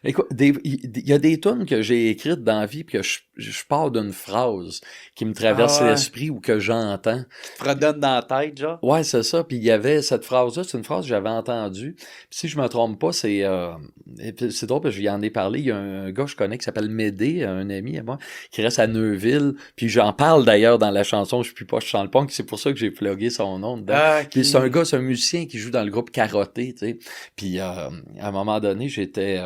Écoute, il y a des tunes que j'ai écrites dans la vie puis que je pars d'une phrase qui me traverse l'esprit ou que j'entends. Qui te redonne dans la tête, genre? Ouais, c'est ça. Puis il y avait cette phrase-là, c'est une phrase que j'avais entendue. Puis si je me trompe pas, c'est drôle parce que j'y en ai parlé. Il y a un gars que je connais qui s'appelle Médé, un ami à moi, qui reste à Neuville. Puis j'en parle d'ailleurs dans la chanson Je puis pas, je chante le punk. C'est pour ça que j'ai plugué son nom dedans. Ah, Puis c'est un musicien qui joue dans le groupe Carotté, tu sais. Puis à un moment donné, j'étais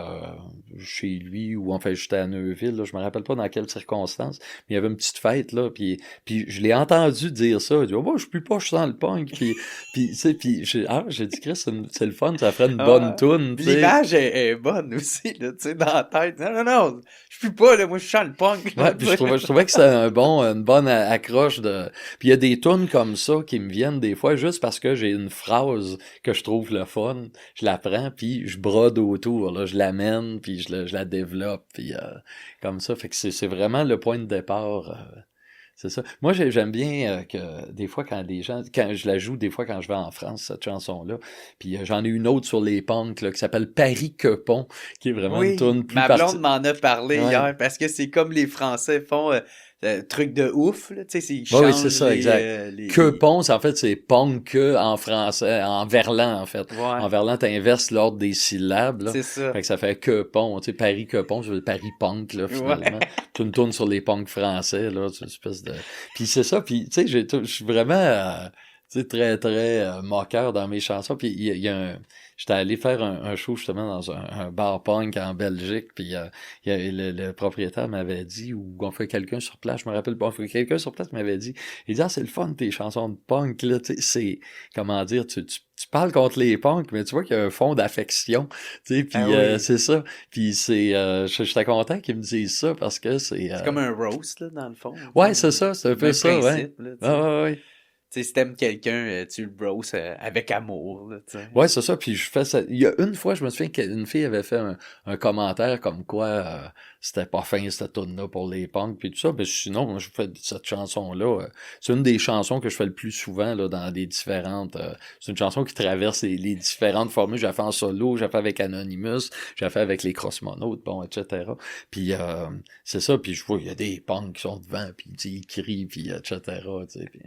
chez lui ou enfin j'étais à Neuville, là, je me rappelle pas dans quelles circonstances, mais il y avait une petite fête là, puis je l'ai entendu dire ça. Il dit je puis pas, je sens le punk. Puis tu sais, puis j'ai dit Chris, c'est le fun, ça ferait une bonne toune. L'image est bonne aussi là, tu sais, dans la tête. Non, je puis pas là, moi je chante le punk. Là, ouais, puis je trouvais que c'était une bonne accroche de. Puis il y a des tunes comme ça qui me viennent des fois juste parce que j'ai une phrase que je trouve le fun, je la prends puis je brode autour, là, je l'amène puis je la développe puis comme ça, fait que c'est vraiment le point de départ. C'est ça. Moi, j'aime bien que des fois, quand je la joue, des fois, quand je vais en France, cette chanson-là, puis j'en ai une autre sur les punks, là, qui s'appelle Paris-Quepont, qui est vraiment une tune plus ma blonde m'en a parlé hier, parce que c'est comme les Français font truc de ouf, là, tu sais, ils changent oui, c'est ça, exact. Quepont, en fait, c'est punk en français, en verlan, en fait. Ouais. En verlan, t'inverses l'ordre des syllabes, là. C'est ça. Fait que ça fait Quepont, tu sais, Paris-Quepont, c'est Paris-punk, là, finalement. Tu me tournes sur les punks français, là, c'est une espèce de... Puis c'est ça, puis tu sais, je suis vraiment... tu sais, très, très moqueur dans mes chansons. Puis il y a j'étais allé faire un show justement dans un bar punk en Belgique. Puis le propriétaire m'avait dit, ou on fait quelqu'un sur place, je me rappelle pas, quelqu'un sur place m'avait dit, il dit c'est le fun tes chansons de punk là, tu sais, c'est comment dire, tu parles contre les punks, mais tu vois qu'il y a un fond d'affection, tu sais, puis c'est ça. Puis c'est, j'étais content qu'ils me disent ça parce que c'est comme un roast là dans le fond. Ouais, c'est ça, c'est un peu ça, ouais. Ouais. Tu sais, si t'aimes quelqu'un, tu le brosses avec amour, là, tu sais. Ouais, c'est ça, puis je fais ça. Il y a une fois, je me souviens qu'une fille avait fait un commentaire comme quoi c'était pas fin cette tune-là pour les punks, puis tout ça, mais sinon, moi, je fais cette chanson-là. C'est une des chansons que je fais le plus souvent là, dans des différentes... c'est une chanson qui traverse les différentes formules. J'ai fait en solo, j'ai fait avec Anonymous, j'ai fait avec les Crossmonautes, bon, etc. Puis c'est ça, puis je vois, il y a des punks qui sont devant, puis ils crient, puis etc., tu sais, puis...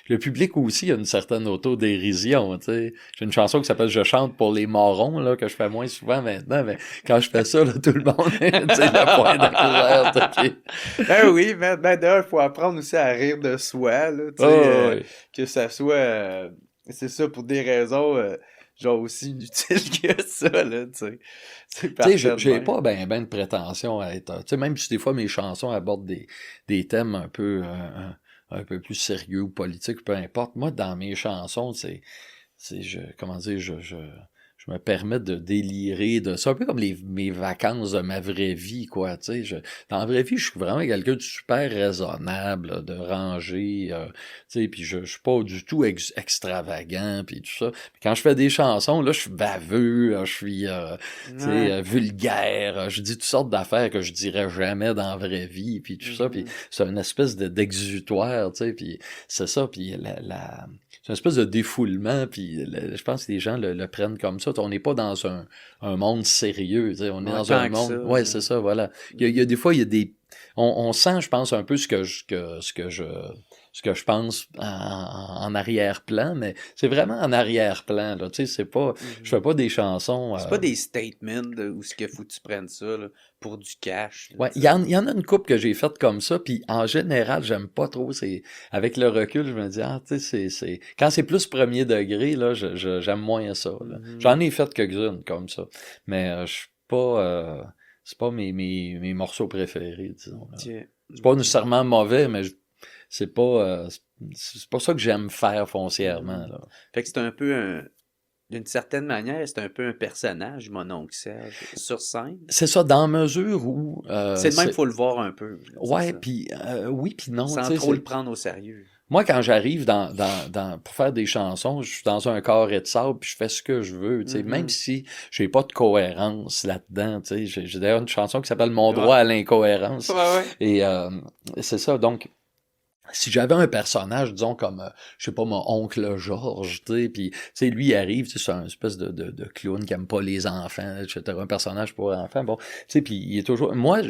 le public aussi a une certaine autodérision, tu sais. J'ai une chanson qui s'appelle « Je chante pour les morons », là, que je fais moins souvent maintenant, mais quand je fais ça, là, tout le monde, tu sais, le point découverte, OK. Ben oui, ben d'ailleurs, il faut apprendre aussi à rire de soi, là, tu sais, Ouais. que ça soit, c'est ça, pour des raisons, genre aussi inutiles que ça, là, tu sais. C'est Tu sais, parfait de j'ai même. pas ben de prétention à être... Tu sais, même si des fois mes chansons abordent des thèmes un peu plus sérieux ou politiques, peu importe, moi, dans mes chansons, comment dire, je me permets de délirer de ça, un peu comme mes vacances de ma vraie vie, quoi, tu sais. Dans la vraie vie, je suis vraiment quelqu'un de super raisonnable, là, de rangé, tu sais, puis je suis pas du tout extravagant, puis tout ça. Puis quand je fais des chansons, là, je suis baveux, je suis, tu sais, Ouais. vulgaire, je dis toutes sortes d'affaires que je dirais jamais dans la vraie vie, puis tout ça, puis c'est une espèce d'exutoire, tu sais, puis c'est ça, puis c'est une espèce de défoulement, puis je pense que les gens le prennent comme ça. On n'est pas dans un monde sérieux, tu sais, on est Ouais, dans tant un que monde... ça, Ouais, c'est ça, voilà. Il y a des fois, il y a des... On sent, je pense, un peu ce que je pense en arrière-plan, mais c'est vraiment en arrière-plan, là, tu sais, c'est pas... Je fais pas des chansons... C'est pas des statements où ce qu'il faut que tu prennes ça, là, pour du cash, là, Ouais, tu il sais. y en a une couple que j'ai faite comme ça, puis en général, j'aime pas trop. Avec le recul, je me dis, ah, tu sais, quand c'est plus premier degré, là, j'aime moins ça, là. J'en ai fait quelques-unes comme ça, mais je suis pas, c'est pas mes morceaux préférés, disons, là. Ok. C'est pas nécessairement mauvais, mais c'est pas, c'est pas ça que j'aime faire foncièrement, là. Fait que c'est un peu d'une certaine manière, c'est un peu un personnage, mon oncle Serge, sur scène. C'est ça, dans mesure où... C'est de même, il faut le voir un peu. là, c'est Ouais, ça. puis oui, puis non, Sans tu sais, trop le prendre au sérieux. moi, quand j'arrive pour faire des chansons, je suis dans un carré de sable, puis je fais ce que je veux, tu sais, même si j'ai pas de cohérence là-dedans, tu sais. J'ai d'ailleurs une chanson qui s'appelle « Mon droit à l'incohérence ». Ouais. Et c'est ça, donc... Si j'avais un personnage, disons, comme, je sais pas, mon oncle Georges, tu sais, puis, tu sais, lui, il arrive, tu sais, c'est un espèce de clown qui aime pas les enfants, etc., un personnage pour enfants, bon, tu sais, puis il est toujours... Moi,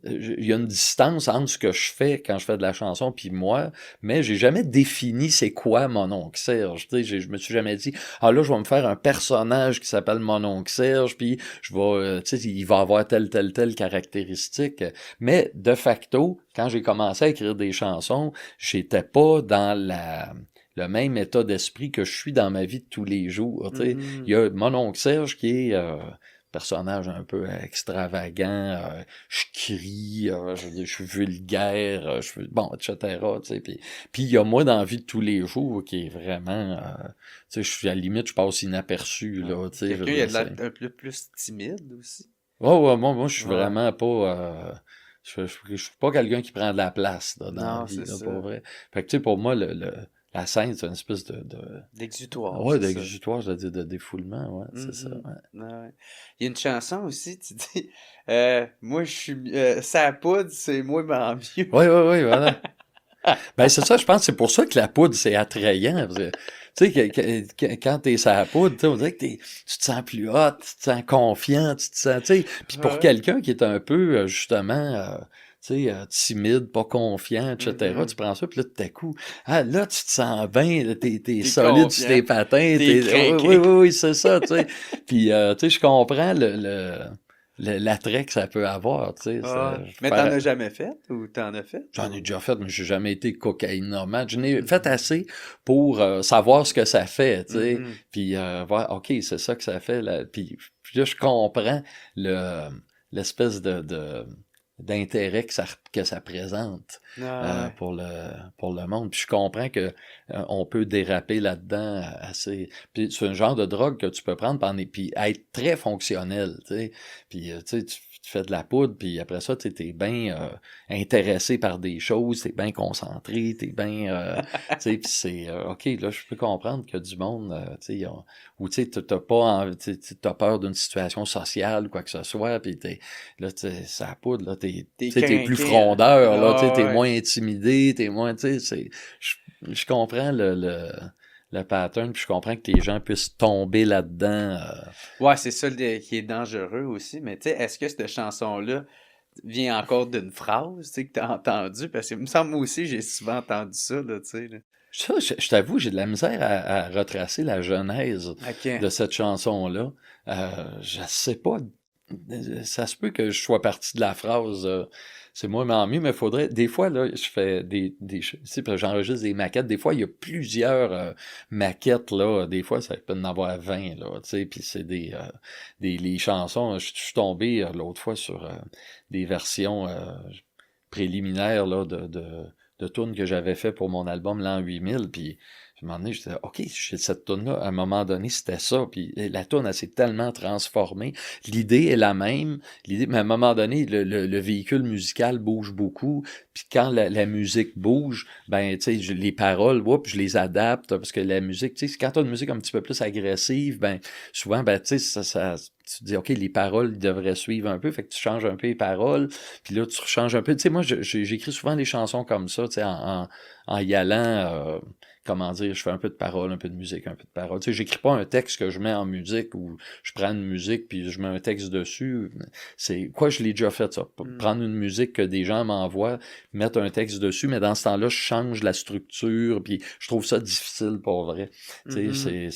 il y a une distance entre ce que je fais quand je fais de la chanson puis moi, mais j'ai jamais défini c'est quoi mon oncle Serge. Tu sais, je me suis jamais dit ah là je vais me faire un personnage qui s'appelle mon oncle Serge puis je vais tu sais il va avoir telle caractéristique. Mais de facto, quand j'ai commencé à écrire des chansons, j'étais pas dans le même état d'esprit que je suis dans ma vie de tous les jours. Tu sais, il y a mon oncle Serge qui est personnage un peu extravagant, je crie, je suis vulgaire, bon, etc. Tu sais, puis il y a moi dans la vie de tous les jours qui est vraiment, tu sais, je suis à la limite, je passe inaperçu, là, tu sais. Quelqu'un, il a de l'air un peu plus timide aussi. Ouais, moi, je suis Ouais. vraiment pas, je suis pas quelqu'un qui prend de la place, là, dans Non, la vie, c'est là, ça. pour vrai. Fait que, tu sais, pour moi, la scène, c'est une espèce D'exutoire. ouais, c'est ça. d'exutoire, je veux dire, de défoulement, ouais, c'est ça, ouais. Ouais. Il y a une chanson aussi, tu dis, moi je suis, sa poudre, c'est moi m'en mieux. Oui, voilà. Ben, c'est ça, je pense que c'est pour ça que la poudre, c'est attrayant. Parce que, tu sais, quand t'es sur la poudre, tu sais, on dirait que tu te sens plus hot, tu te sens confiant, tu te sens, tu sais. Puis pour Ouais. quelqu'un qui est un peu, justement, tu sais, timide, pas confiant, etc., tu prends ça, puis là, tout à coup, ah, là, tu te sens bien, là, t'es solide confiant. sur tes patins, T'es craqué. oui, c'est ça, tu sais. Puis, tu sais, je comprends l'attrait que ça peut avoir, tu sais. Mais t'en as jamais fait ou t'en as fait? J'en ai déjà fait, mais j'ai jamais été cocaïnomane. J'en ai fait assez pour savoir ce que ça fait, tu sais. Puis voir, OK, c'est ça que ça fait. Là. Puis là, je comprends l'espèce d'intérêt que ça présente pour le monde. Puis je comprends que on peut déraper là-dedans assez. Puis c'est un genre de drogue que tu peux prendre puis être très fonctionnel, tu sais. Puis tu sais, tu fais de la poudre, puis après ça, tu t'es bien intéressé par des choses, t'es bien concentré, t'es bien... tu sais, puis c'est... OK, là, je peux comprendre qu'il y a du monde, tu sais, où tu sais, t'as peur d'une situation sociale ou quoi que ce soit, puis là, c'est la poudre, là, t'es plus frondeur, là, tu sais, t'es moins intimidé, t'es moins... Tu sais, je comprends le pattern, puis je comprends que les gens puissent tomber là-dedans. Ouais, c'est ça qui est dangereux aussi, mais tu sais, est-ce que cette chanson-là, vient encore d'une phrase, tu sais, que t'as entendu? Parce que, il me semble, moi aussi, j'ai souvent entendu ça, là, tu sais, là. Ça, je t'avoue, j'ai de la misère à retracer la genèse OK. de cette chanson-là. Je sais pas. Ça se peut que je sois parti de la phrase c'est moi mieux, mais faudrait. Des fois, là, je fais tu sais, parce que j'enregistre des maquettes. Des fois, il y a plusieurs maquettes, là. Des fois, ça peut en avoir 20, là, tu sais. Puis c'est les chansons. Je suis tombé l'autre fois sur des versions préliminaires, là, de tunes que j'avais fait pour mon album L'an 8000, puis à un moment donné, j'étais OK, cette tune-là, à un moment donné, c'était ça, puis la tune, elle s'est tellement transformée. L'idée est la même, mais à un moment donné, le véhicule musical bouge beaucoup, puis quand la musique bouge, ben, tu sais, les paroles, je les adapte, parce que la musique, tu sais, quand t'as une musique un petit peu plus agressive, ben, souvent, ben, tu sais, tu te dis, OK, les paroles devraient suivre un peu, fait que tu changes un peu les paroles, puis là, tu changes un peu. Tu sais, moi, j'écris souvent des chansons comme ça, tu sais, en y allant, comment dire, je fais un peu de paroles, un peu de musique, un peu de paroles. Tu sais, j'écris pas un texte que je mets en musique ou je prends une musique puis je mets un texte dessus. Je l'ai déjà fait, ça. Prendre une musique que des gens m'envoient, mettre un texte dessus, mais dans ce temps-là, je change la structure, puis je trouve ça difficile, pour vrai. Tu sais,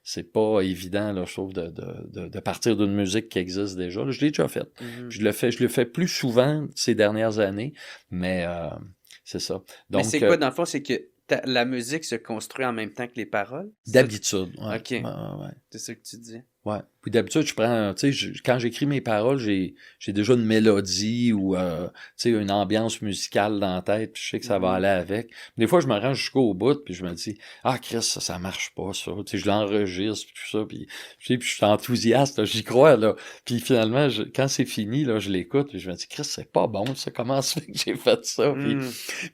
c'est pas évident, là, je trouve, de partir d'une musique qui existe déjà. Là, je l'ai déjà fait. Je le fais plus souvent ces dernières années, mais c'est ça. Donc, mais c'est quoi, dans le fond, c'est que la musique se construit en même temps que les paroles? D'habitude, ouais. OK. Ouais. C'est ça que tu dis. Ouais. Puis d'habitude, je prends, tu sais, quand j'écris mes paroles, j'ai déjà une mélodie ou, tu sais, une ambiance musicale dans la tête, puis je sais que ça va aller avec. Des fois, je me rends jusqu'au bout, puis je me dis, ah, Chris, ça marche pas, ça. Tu sais, je l'enregistre, puis tout ça, puis tu sais, puis je suis enthousiaste, là, j'y crois, là. Puis finalement, quand c'est fini, là, je l'écoute, puis je me dis, Chris, c'est pas bon, ça, comment ça fait que j'ai fait ça?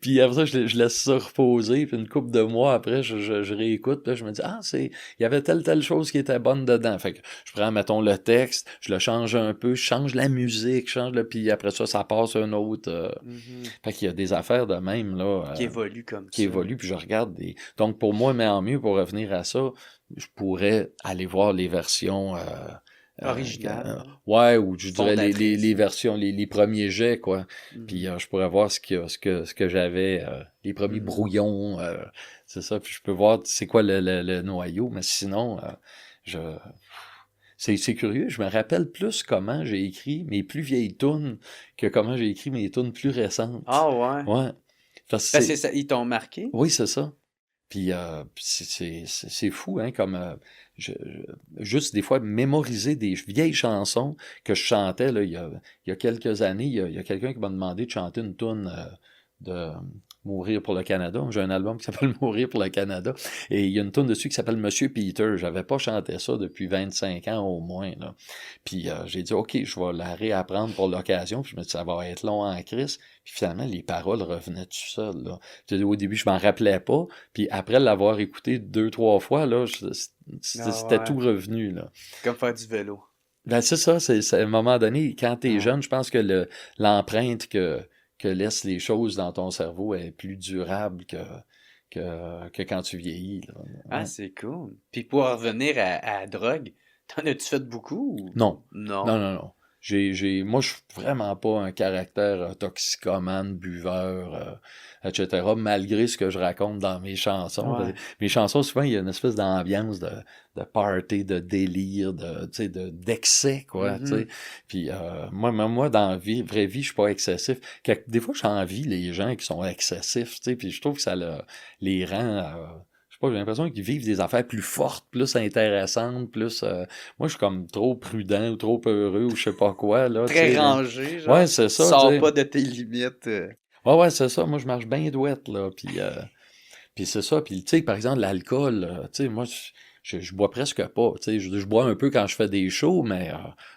Puis après ça, je laisse ça reposer, puis une couple de mois après, je réécoute, puis là, je me dis, ah, il y avait telle chose qui était bonne dedans. Fait que je prends, mettons, le texte, je le change un peu, je change la musique, puis après ça passe un autre. Fait qu'il y a des affaires de même, là. Qui évoluent comme ça. Qui évoluent, puis je regarde des... Donc, pour moi, mais en mieux, pour revenir à ça, je pourrais aller voir les versions... originales. Ouais, ou je dirais les versions, les premiers jets, quoi. Puis je pourrais voir ce que j'avais, les premiers brouillons, c'est ça, puis je peux voir c'est quoi le noyau, mais sinon, c'est curieux, je me rappelle plus comment j'ai écrit mes plus vieilles tunes que comment j'ai écrit mes tunes plus récentes. Ah ouais? Ouais. Parce que ça, ils t'ont marqué? Oui, c'est ça. Puis c'est fou, hein, comme juste des fois mémoriser des vieilles chansons que je chantais là, il y a quelques années. Il y a quelqu'un qui m'a demandé de chanter une tune de Mourir pour le Canada. J'ai un album qui s'appelle Mourir pour le Canada. Et il y a une tune dessus qui s'appelle Monsieur Peter. J'avais pas chanté ça depuis 25 ans au moins, là. Puis j'ai dit, OK, je vais la réapprendre pour l'occasion. Puis je me dis, ça va être long en crise. Puis finalement, les paroles revenaient tout seul, là. Au début, je m'en rappelais pas. Puis après l'avoir écouté 2-3 fois, là, c'était tout revenu, là. Comme faire du vélo. Ben, c'est ça. C'est à un moment donné, quand t'es jeune, je pense que l'empreinte que laissent les choses dans ton cerveau est plus durable que quand tu vieillis, là. Ah, c'est cool. Puis pour revenir à la drogue, t'en as-tu fait beaucoup? Ou... Non. Non. Moi, je suis vraiment pas un caractère toxicomane, buveur, etc., malgré ce que je raconte dans mes chansons. Ouais. Mes chansons, souvent, il y a une espèce d'ambiance de party, de délire, d'excès, quoi, tu sais. Puis moi, dans la vraie vie, je suis pas excessif. Des fois, j'envie les gens qui sont excessifs, tu sais, puis je trouve que ça les rend... je sais pas, j'ai l'impression qu'ils vivent des affaires plus fortes, plus intéressantes, plus... moi, je suis comme trop prudent ou trop heureux ou je sais pas quoi, là. Très rangé, genre. Ouais, c'est ça. Sors pas de tes limites. Ouais, c'est ça. Moi, je marche bien douette, là. Puis c'est ça. Puis, tu sais, par exemple, l'alcool, tu sais, moi, je bois presque pas. Tu sais, je bois un peu quand je fais des shows, mais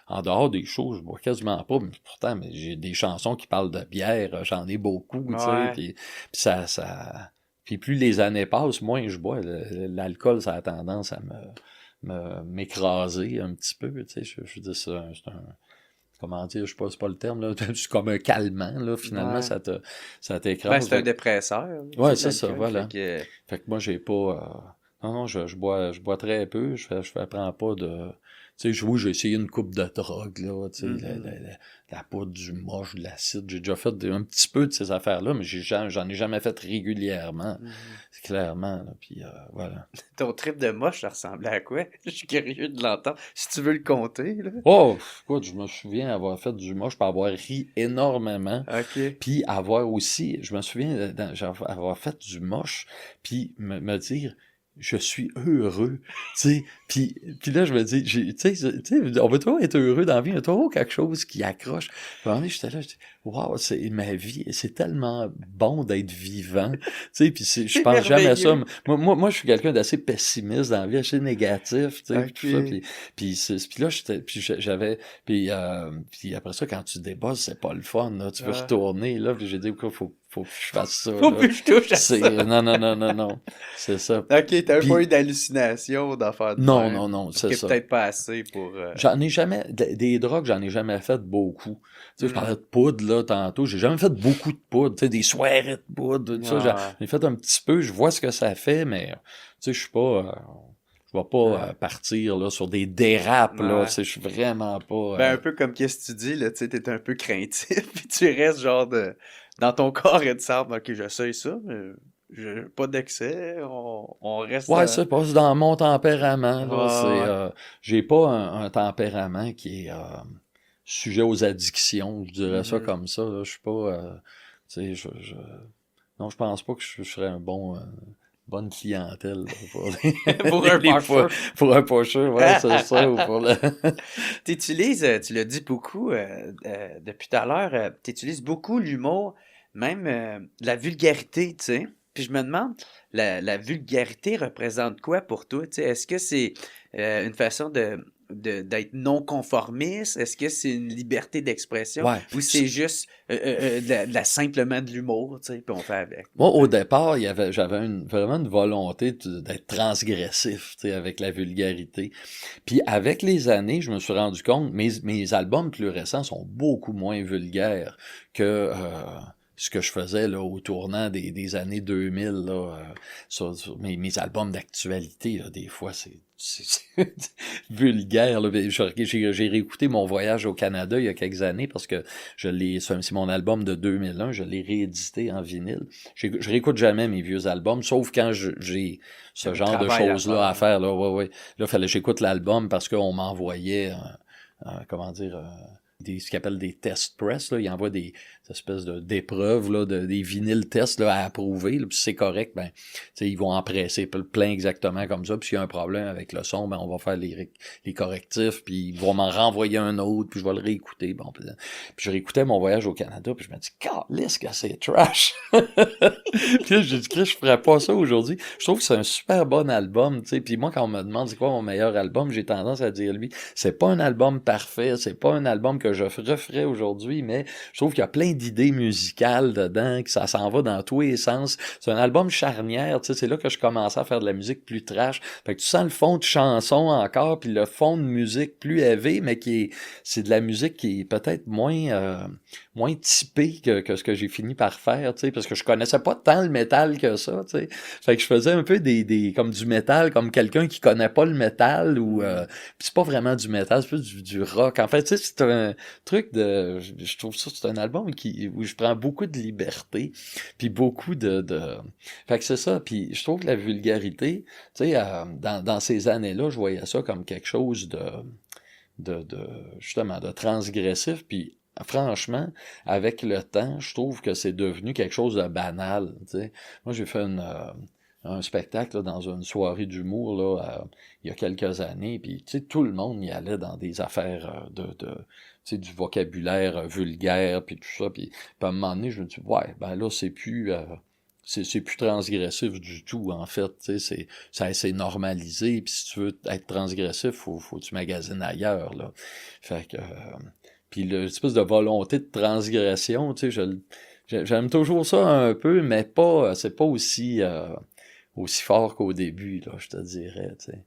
en dehors des shows, je bois quasiment pas. Mais pourtant, j'ai des chansons qui parlent de bière, j'en ai beaucoup, tu sais. Puis ça... Puis plus les années passent, moins je bois. L'alcool, ça a tendance à m'écraser un petit peu. Tu sais, je dis ça, c'est un... Comment dire, je sais pas, c'est pas le terme, là. C'est comme un calmant, là. Finalement, ça t'écrase. Ben, c'est un dépresseur. Ouais, c'est ça, voilà. Fait que moi, j'ai pas... Non, je bois très peu. Je prends pas de... Tu sais, oui, j'ai essayé une coupe de drogue, là, tu sais, Mhm. la poudre, du moche, de l'acide. J'ai déjà fait un petit peu de ces affaires-là, mais j'en ai jamais fait régulièrement, Mhm. clairement, là, puis voilà. Ton trip de moche, ça ressemblait à quoi? Je suis curieux de l'entendre. Si tu veux le compter, là. Oh, écoute, je me souviens avoir fait du moche, puis avoir ri énormément, OK. puis avoir aussi, je me souviens avoir fait du moche, puis me dire, je suis heureux, tu sais, puis là, je me dis, tu sais, on veut toujours être heureux dans la vie, il y a toujours quelque chose qui accroche. Puis à un moment donné, j'étais là, je dis, wow, c'est ma vie, c'est tellement bon d'être vivant, tu sais, puis je C'est pense jamais à ça. merveilleux. Moi, je suis quelqu'un d'assez pessimiste dans la vie, assez négatif, tu sais, puis tout ça, OK. puis là, j'avais, puis après ça, quand tu débosses, c'est pas le fun, là, tu veux Ah. retourner, là, puis j'ai dit, faut que je fasse ça, Faut là. plus que je touche à C'est, ça. non, c'est ça. OK, t'as pas eu Puis, d'hallucination d'affaires de non, même. non, c'est OK, ça. peut-être pas assez pour... J'en ai jamais, des drogues, j'en ai jamais fait beaucoup. Tu sais, je parlais de poudre, là, tantôt. J'ai jamais fait beaucoup de poudre, tu sais, des soirées de poudre, tout ça. J'en Ah, ai fait un petit peu, je vois ce que ça fait, mais, tu sais, je suis pas, je vais pas ah, partir, là, sur des dérapes, là. Tu ouais. sais, je suis vraiment pas, Ben, un peu comme qu'est-ce que tu dis, là, tu sais, t'es un peu craintif, puis tu restes genre de... Dans ton corps, il te semble, OK, j'essaye ça, mais pas d'excès, on reste... ouais, ça passe dans mon tempérament, là. Ouais, ouais. J'ai pas un tempérament qui est sujet aux addictions, je dirais ça Mhm. comme ça, là. Je suis pas, tu sais, non, je pense pas que je serais bonne clientèle, là, pour Pour un pour, puncher. pour un pocheur, ouais, c'est ça, ou pour le... T'utilises, tu l'as dit beaucoup depuis tout à l'heure, t'utilises beaucoup l'humour, même la vulgarité, tu sais. Puis je me demande, la vulgarité représente quoi pour toi, tu sais? Est-ce que c'est une façon d'être non conformiste? Est-ce que c'est une liberté d'expression? Ouais. Ou c'est juste simplement de l'humour, tu sais, puis on fait avec? Moi, au départ, j'avais vraiment une volonté d'être transgressif, tu sais, avec la vulgarité. Puis avec les années, je me suis rendu compte, mes albums plus récents sont beaucoup moins vulgaires que ce que je faisais là, au tournant des années 2000, là, sur mes albums d'actualité. Là, des fois, c'est vulgaire. Là. J'ai réécouté Mon voyage au Canada il y a quelques années parce que c'est mon album de 2001, je l'ai réédité en vinyle. Je réécoute jamais mes vieux albums, sauf quand j'ai Il y a ce un genre de travail à choses-là à faire. faire. Là, ouais. Là, fallait que j'écoute l'album parce qu'on m'envoyait, comment dire, ce qu'ils appellent des test press. Là. Ils envoient des espèces d'épreuves, là, des vinyles tests là, à approuver. Là, puis si c'est correct, ben, ils vont en presser plein exactement comme ça. Puis s'il y a un problème avec le son, ben, on va faire les correctifs. Puis ils vont m'en renvoyer un autre. Puis je vais le réécouter. Bon, puis je réécoutais Mon voyage au Canada. Puis je me dis, calisse que c'est trash. Puis là, j'ai dit, Chris, je ferais pas ça aujourd'hui. Je trouve que c'est un super bon album. T'sais. Puis moi, quand on me demande c'est quoi mon meilleur album, j'ai tendance à dire lui, c'est pas un album parfait. C'est pas un album que je referais aujourd'hui, mais je trouve qu'il y a plein d'idées musicales dedans, que ça s'en va dans tous les sens. C'est un album charnière, tu sais, c'est là que je commençais à faire de la musique plus trash. Fait que tu sens le fond de chanson encore, puis le fond de musique plus élevé, mais c'est de la musique qui est peut-être moins typé que ce que j'ai fini par faire, tu sais, parce que je connaissais pas tant le métal que ça, tu sais. Fait que je faisais un peu comme du métal, comme quelqu'un qui connaît pas le métal, ou puis c'est pas vraiment du métal, c'est plus du rock. En fait, tu sais, c'est un truc je trouve ça, c'est un album où je prends beaucoup de liberté, puis beaucoup fait que c'est ça, puis je trouve que la vulgarité, tu sais, dans ces années-là, je voyais ça comme quelque chose justement, de transgressif, puis franchement, avec le temps, je trouve que c'est devenu quelque chose de banal, tu sais. Moi, j'ai fait un spectacle là, dans une soirée d'humour là, il y a quelques années, puis tu sais, tout le monde y allait dans des affaires tu sais, du vocabulaire vulgaire, puis tout ça, puis à un moment donné, je me dis, ouais, ben là, c'est plus transgressif du tout, en fait, tu sais, c'est normalisé, puis si tu veux être transgressif, faut que tu magasines ailleurs, là. Fait que, puis l'espèce de volonté de transgression, tu sais, j'aime toujours ça un peu, mais c'est pas aussi fort qu'au début, là, je te dirais, tu sais.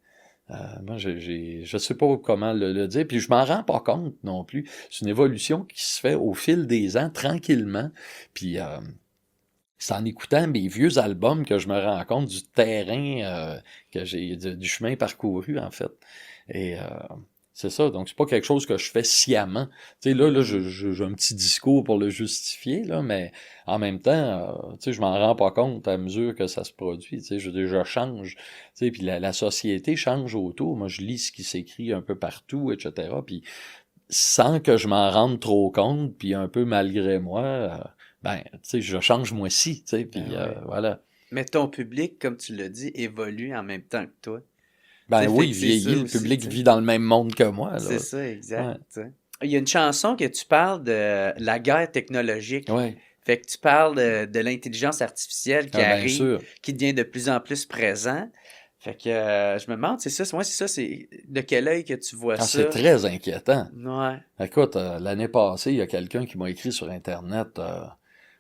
Moi, je sais pas comment le dire, puis je m'en rends pas compte non plus. C'est une évolution qui se fait au fil des ans, tranquillement, puis c'est en écoutant mes vieux albums que je me rends compte du terrain que du chemin parcouru, en fait. Et C'est ça, donc c'est pas quelque chose que je fais sciemment. Tu sais, là, j'ai un petit discours pour le justifier, là, mais en même temps, tu sais, je m'en rends pas compte à mesure que ça se produit. Tu sais, je change. Tu sais, puis la société change autour. Moi, je lis ce qui s'écrit un peu partout, etc. Puis sans que je m'en rende trop compte, puis un peu malgré moi, ben, tu sais, je change moi aussi, tu sais, puis Ouais. voilà. Mais ton public, comme tu l'as dit, évolue en même temps que toi. Ben Fait oui, que il c'est ça vieillit, le aussi, public tu sais. vit dans le même monde que moi, C'est là. ça, exact. Ouais, Tu sais. Il y a une chanson que tu parles de la guerre technologique. ouais, Fait que tu parles de l'intelligence artificielle qui bien arrive, sûr. qui devient de plus en plus présent. Fait que je me demande, c'est ça, moi c'est ça, c'est de quel œil que tu vois Ah, c'est ça. très inquiétant. Ouais. Écoute, l'année passée, il y a quelqu'un qui m'a écrit sur Internet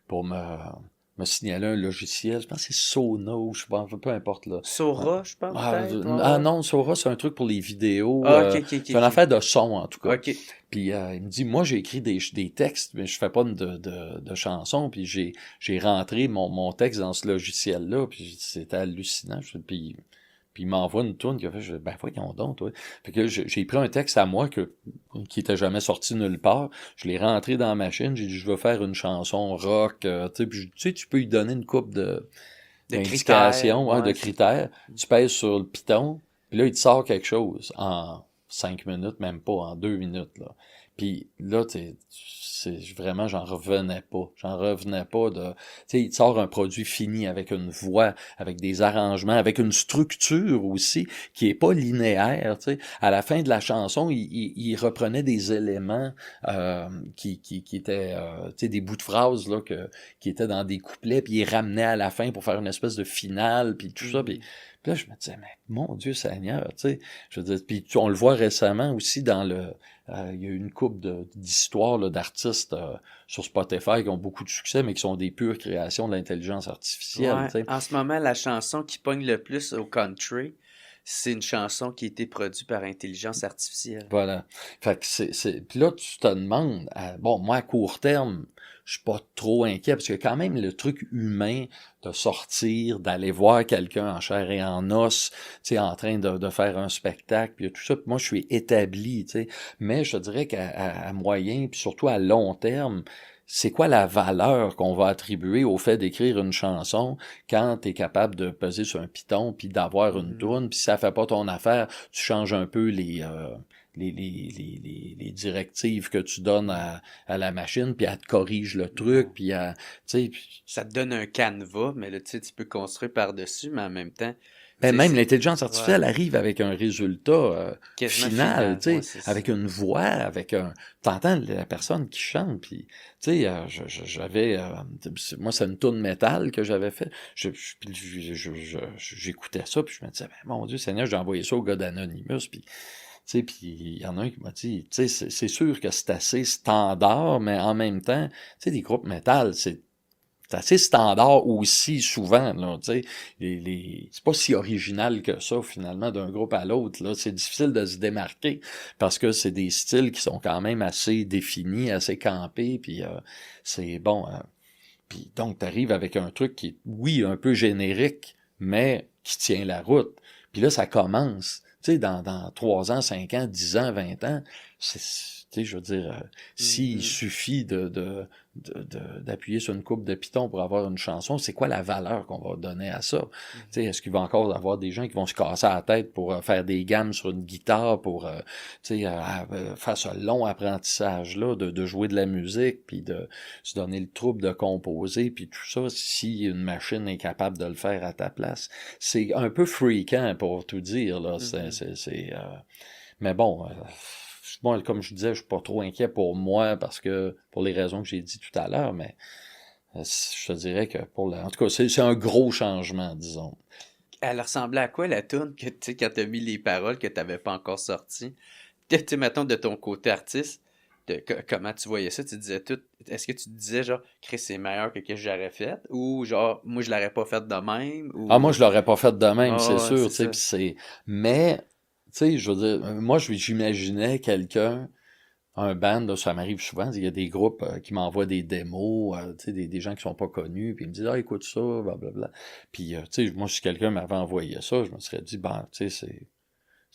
pour me signaler un logiciel. Je pense que c'est Sonos, je sais pas, peu importe là. Sora, je pense peut-être. Ouais, ouais. Non, Sora, c'est un truc pour les vidéos. Ah, ok, ok, ok, C'est une ok. affaire de son, en tout cas. Ok. Puis il me dit, moi, j'ai écrit des textes, mais je fais pas de chansons. Puis j'ai rentré mon texte dans ce logiciel-là. Puis c'était hallucinant. Puis il m'envoie une tourne qui a fait, ben voyons donc, toi. Fait que j'ai pris un texte à moi qui était jamais sorti nulle part. Je l'ai rentré dans la machine. J'ai dit, je veux faire une chanson rock. Tu sais, puis tu sais, tu peux lui donner une couple De critères, d'indications, ouais, de ouais. critères. Tu pèses sur le piton, puis là, il te sort quelque chose en 5 minutes, même pas, en 2 minutes, là. Puis là, vraiment, j'en revenais pas. J'en revenais pas de... Tu sais, il te sort un produit fini avec une voix, avec des arrangements, avec une structure aussi, qui est pas linéaire, tu sais. À la fin de la chanson, il reprenait des éléments qui étaient, tu sais, des bouts de phrases, là, qui étaient dans des couplets, puis il ramenait à la fin pour faire une espèce de finale, puis tout ça, puis là, je me disais, mais mon Dieu Seigneur, tu sais, je veux dire, puis on le voit récemment aussi dans il y a eu une couple d'histoires là, d'artistes sur Spotify qui ont beaucoup de succès, mais qui sont des pures créations de l'intelligence artificielle, Ouais. tu sais. En ce moment, la chanson qui pogne le plus au country, c'est une chanson qui a été produite par intelligence artificielle. Voilà. Fait que puis là, tu te demandes, bon, moi, à court terme, je suis pas trop inquiet, parce que quand même le truc humain de sortir, d'aller voir quelqu'un en chair et en os, tu sais, en train de faire un spectacle, puis tout ça, puis moi, je suis établi, tu sais. Mais je te dirais qu'à moyen, puis surtout à long terme, c'est quoi la valeur qu'on va attribuer au fait d'écrire une chanson quand tu es capable de peser sur un piton puis d'avoir une tourne, puis si ça fait pas ton affaire, tu changes un peu les directives que tu donnes à la machine, puis elle te corrige le truc, puis tu sais, Ça te donne un canevas, mais là, tu sais, tu peux construire par-dessus, mais en même temps, ben tu sais, même l'intelligence artificielle arrive avec un résultat quasiment final, tu sais, ouais, c'est ça. avec une voix, t'entends la personne qui chante, puis tu sais, j'avais, moi c'est une tourne métal que j'avais fait, j'écoutais ça, puis je me disais, ben, mon Dieu Seigneur, j'ai envoyé ça au gars d'Anonymous, puis tu sais, puis il y en a un qui m'a dit, tu sais, c'est sûr que c'est assez standard, mais en même temps, tu sais, des groupes métal, c'est assez standard aussi souvent, là, tu sais. C'est pas si original que ça, finalement, d'un groupe à l'autre, là. C'est difficile de se démarquer parce que c'est des styles qui sont quand même assez définis, assez campés, puis c'est bon. Puis donc, t'arrives avec un truc qui est, oui, un peu générique, mais qui tient la route. Puis là, ça commence. Tu sais, dans 3 ans, 5 ans, 10 ans, 20 ans, tu sais, je veux dire, s'il suffit d'appuyer sur une coupe de piton pour avoir une chanson, c'est quoi la valeur qu'on va donner à ça? Tu sais, est-ce qu'il va encore avoir des gens qui vont se casser la tête pour faire des gammes sur une guitare, pour tu sais, faire ce long apprentissage-là de jouer de la musique, puis de se donner le trouble de composer, puis tout ça, si une machine est capable de le faire à ta place? C'est un peu freakant, pour tout dire, là. Mais bon... Bon, comme je disais, je suis pas trop inquiet pour moi parce que pour les raisons que j'ai dit tout à l'heure, mais je te dirais que en tout cas, c'est un gros changement, disons. Elle ressemblait à quoi la tune que tu sais quand t'as mis les paroles que t'avais pas encore sorties? Tu sais, mettons de ton côté artiste, comment tu voyais ça? Tu disais tout. Est-ce que tu disais genre Chris c'est meilleur que j'aurais fait? Ou genre moi je l'aurais pas fait de même? Ou... Ah, moi je l'aurais pas fait de même, c'est ouais, sûr, tu sais, mais tu sais, je veux dire, moi j'imaginais quelqu'un, un band, là, ça m'arrive souvent, il y a des groupes qui m'envoient des démos, tu sais, des gens qui sont pas connus, puis ils me disent, ah, écoute ça, blablabla. Puis, tu sais, moi, si quelqu'un m'avait envoyé ça, je me serais dit, ben, tu sais,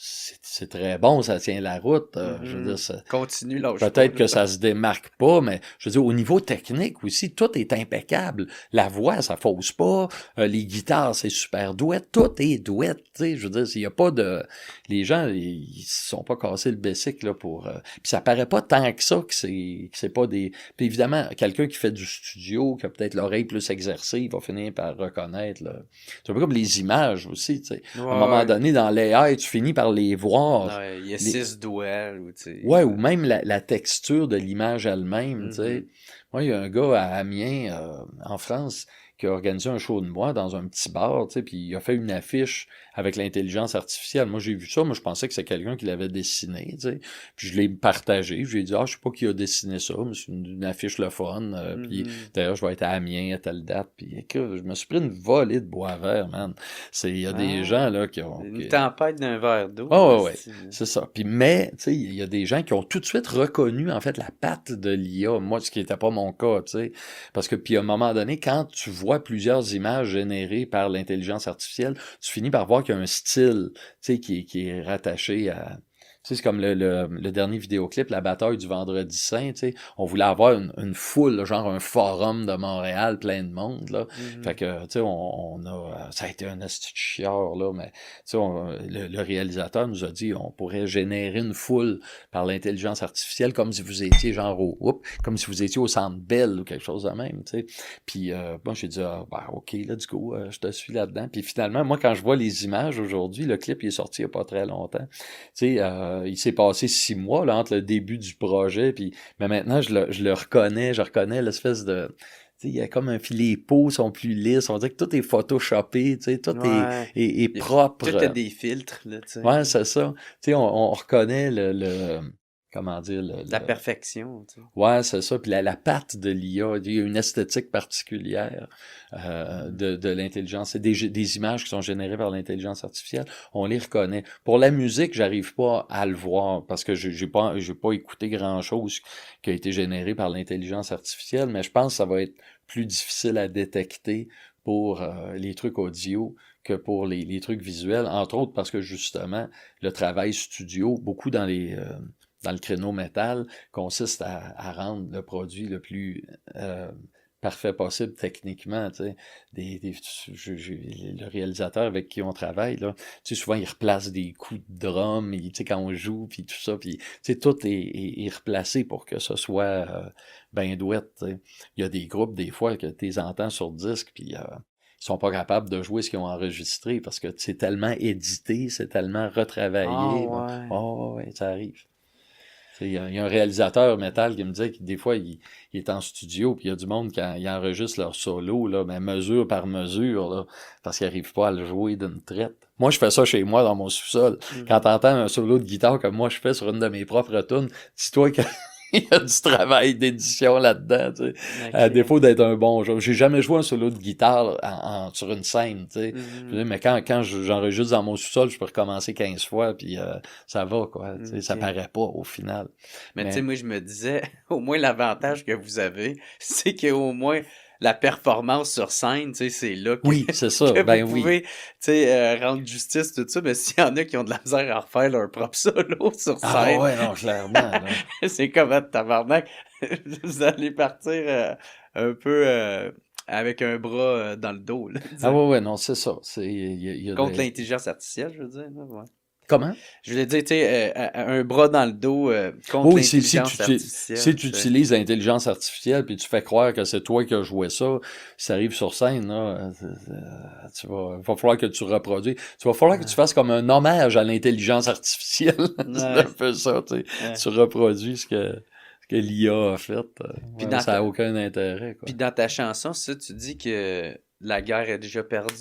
c'est très bon, ça tient la route. Je veux dire, Continue, là. peut-être que ça se démarque pas, mais je veux dire, au niveau technique aussi, tout est impeccable. La voix, ça fausse pas. Les guitares, c'est super douette. Tout est douette, tu sais. Je veux dire, s'il y a pas de... Les gens, ils se sont pas cassés le bessic, là, pour... Puis ça paraît pas tant que ça que c'est pas des... Puis évidemment, quelqu'un qui fait du studio, qui a peut-être l'oreille plus exercée, il va finir par reconnaître, là. C'est un peu comme les images aussi, tu sais. À un moment donné, dans l'AI, tu finis par les voir. Ouais, il y a 6 doigts. Ou, ouais, ou même la texture de l'image elle-même, tu sais. Moi, il y a un gars à Amiens, en France, qui a organisé un show de moi dans un petit bar, tu sais, puis il a fait une affiche avec l'intelligence artificielle. Moi, j'ai vu ça, moi, je pensais que c'est quelqu'un qui l'avait dessiné, tu sais. Puis je l'ai partagé, je lui ai dit, je sais pas qui a dessiné ça, mais c'est une affiche le fun. Puis d'ailleurs, je vais être à Amiens à telle date. Puis écoute, je me suis pris une volée de bois vert, man. Il y a des gens, là, qui ont... Une tempête d'un verre d'eau. Ouais, c'est ça. Puis mais, tu sais, il y a des gens qui ont tout de suite reconnu, en fait, la patte de l'IA. Moi, ce qui n'était pas mon cas, tu sais. Parce que, puis à un moment donné, quand tu vois plusieurs images générées par l'intelligence artificielle, tu finis par voir qu'il y a un style, tu sais, qui est rattaché à... Tu sais, c'est comme le dernier vidéoclip, la bataille du Vendredi Saint, tu sais. On voulait avoir une foule, là, genre un forum de Montréal, plein de monde, là. Fait que, tu sais, on a... Ça a été un esti de chiard, là, mais, tu sais, le réalisateur nous a dit, on pourrait générer une foule par l'intelligence artificielle comme si vous étiez genre comme si vous étiez au Centre Bell ou quelque chose de même, tu sais. Puis, moi, j'ai dit, OK, let's go, je te suis là-dedans. Puis finalement, moi, quand je vois les images aujourd'hui, le clip, il est sorti il n'y a pas très longtemps, tu sais, il s'est passé 6 mois là, entre le début du projet, mais maintenant, je le reconnais, je reconnais l'espèce de... Il y a comme un filet, les peaux sont plus lisses, on dirait que tout est photoshopé, tout est propre. Tout a des filtres, là, tu sais. Ouais, c'est ça. On reconnaît comment dire... La perfection, tu sais. Ouais, c'est ça. Puis la patte de l'IA, il y a une esthétique particulière de l'intelligence. C'est des images qui sont générées par l'intelligence artificielle. On les reconnaît. Pour la musique, j'arrive pas à le voir parce que j'ai pas écouté grand-chose qui a été généré par l'intelligence artificielle, mais je pense que ça va être plus difficile à détecter pour les trucs audio que pour les trucs visuels, entre autres parce que justement, le travail studio, beaucoup dans le créneau métal, consiste à rendre le produit le plus parfait possible techniquement, tu sais. Le réalisateur avec qui on travaille, là, tu sais, souvent, il replace des coups de drum, tu sais, quand on joue, puis tout ça, puis, tu sais, tout est replacé pour que ce soit ben douette, tu sais. Il y a des groupes, des fois, que tu les entends sur disque, puis ils sont pas capables de jouer ce qu'ils ont enregistré, parce que c'est tellement édité, c'est tellement retravaillé. Ouais, ça arrive. Il y a un réalisateur métal qui me disait que des fois, il est en studio, puis il y a du monde qui enregistre leur solo, là, mais mesure par mesure, là, parce qu'ils n'arrivent pas à le jouer d'une traite. Moi, je fais ça chez moi, dans mon sous-sol. Quand t'entends un solo de guitare comme moi je fais sur une de mes propres tunes, dis-toi qu'il y a du travail d'édition là-dedans, tu sais. Okay. À défaut d'être un bon joueur. J'ai jamais joué un solo de guitare sur une scène, tu sais. Mais quand j'enregistre dans mon sous-sol, je peux recommencer 15 fois, puis ça va, quoi. Tu sais, ça paraît pas, au final. Mais tu sais, moi, je me disais, au moins, l'avantage que vous avez, c'est qu'au moins... la performance sur scène, tu sais, c'est là que, oui, c'est ça. que vous pouvez, tu sais, rendre justice, tout ça, mais s'il y en a qui ont de la misère à refaire leur propre solo sur scène... Ah ouais, non, clairement. c'est comme un tabarnak. Vous allez partir un peu avec un bras dans le dos, là. Ouais, non, c'est ça. Contre l'intelligence artificielle, je veux dire, là, ouais. Comment? Je voulais dire, tu sais, un bras dans le dos contre l'intelligence artificielle. Si tu utilises l'intelligence artificielle puis tu fais croire que c'est toi qui as joué ça, si ça arrive sur scène, là, il va falloir que tu reproduis. Tu vas falloir que tu fasses comme un hommage à l'intelligence artificielle. C'est un peu ça, tu sais. Tu reproduis ce que l'IA a fait. Ça n'a aucun intérêt, quoi. Puis dans ta chanson, ça, tu dis que la guerre est déjà perdue.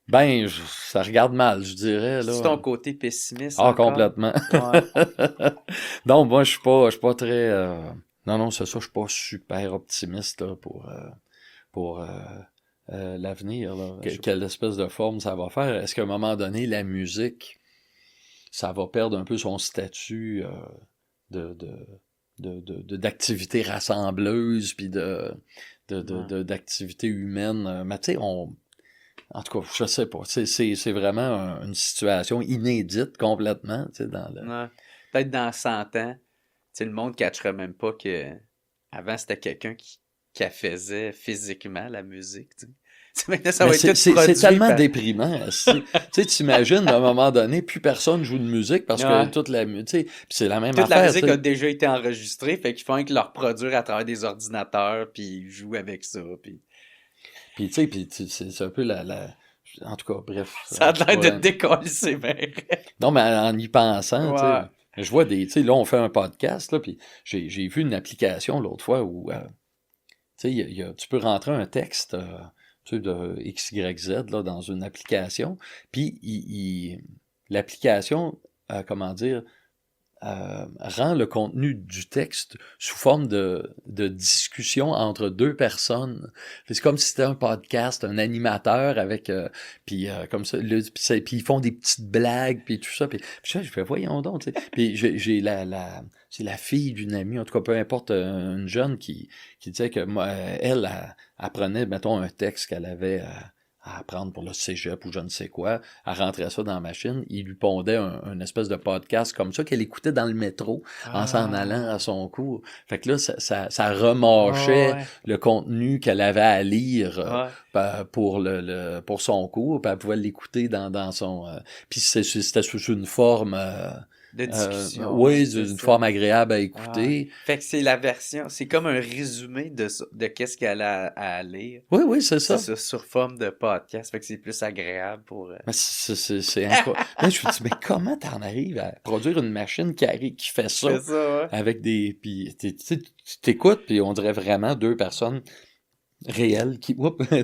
Ben, ça regarde mal, je dirais, là. C'est ton côté pessimiste. Encore? Complètement. Ouais. Donc, moi, je suis pas très... Non, c'est ça, je suis pas super optimiste, là, pour l'avenir, là. Quelle espèce de forme ça va faire? Est-ce qu'à un moment donné, la musique, ça va perdre un peu son statut d'activité rassembleuse, puis d'activité humaine? Mais tu sais, en tout cas, je sais pas. C'est vraiment une situation inédite complètement, tu sais, dans le... Ouais. Peut-être dans 100 ans, tu sais, le monde ne catchera même pas que avant c'était quelqu'un qui la faisait physiquement, la musique, tu sais. Maintenant, ça Mais va être tout c'est produit tellement par... déprimant. Tu sais, t'imagines, à un moment donné, plus personne joue de musique parce que Ouais. toute la musique, tu sais, puis c'est la même Toute la affaire, musique tu a sais. déjà été enregistrée, fait qu'ils font que leur produire à travers des ordinateurs, puis ils jouent avec ça, puis... Puis, tu sais, c'est un peu en tout cas, bref. Ça a Je l'air de te pourrais- décoller, c'est vrai. Non, mais en y pensant, tu sais, Ouais. je vois des... Tu sais, là, on fait un podcast, là, puis j'ai vu une application l'autre fois où, tu sais, tu peux rentrer un texte, tu sais, de X, Y, Z, là, dans une application, puis l'application, comment dire, rend le contenu du texte sous forme de discussion entre deux personnes. C'est comme si c'était un podcast, un animateur avec puis comme ça puis ils font des petites blagues puis tout ça puis je fais voyons donc tu sais. Puis j'ai c'est la fille d'une amie en tout cas peu importe une jeune qui disait que moi elle apprenait mettons un texte qu'elle avait à apprendre pour le cégep ou je ne sais quoi, à rentrer ça dans la machine, il lui pondait un espèce de podcast comme ça qu'elle écoutait dans le métro en s'en allant à son cours. Fait que là, ça remâchait Ouais. le contenu qu'elle avait à lire Ouais. pour son cours, puis elle pouvait l'écouter dans son... puis c'était sous une forme... De discussion. oui, c'est d'une ça. forme agréable à Ouais. écouter. Fait que c'est la version, c'est comme un résumé de qu'est-ce qu'elle a à lire. Oui, c'est ça. C'est ça, sur forme de podcast. Fait que c'est plus agréable pour... Mais c'est incroyable. Là, je me dis, mais comment t'en arrives à produire une machine qui fait ça C'est ça, ouais. avec des... Puis tu t'écoutes, puis on dirait vraiment deux personnes réelles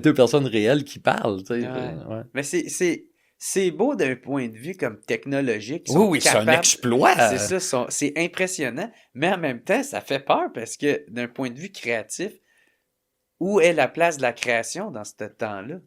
deux personnes réelles qui parlent, tu sais. Ouais. Ouais. Mais c'est beau d'un point de vue comme technologique. Ils Oui, sont oui, c'est un capables... exploit. C'est ça, c'est impressionnant. Mais en même temps, ça fait peur parce que d'un point de vue créatif, où est la place de la création dans ce temps-là?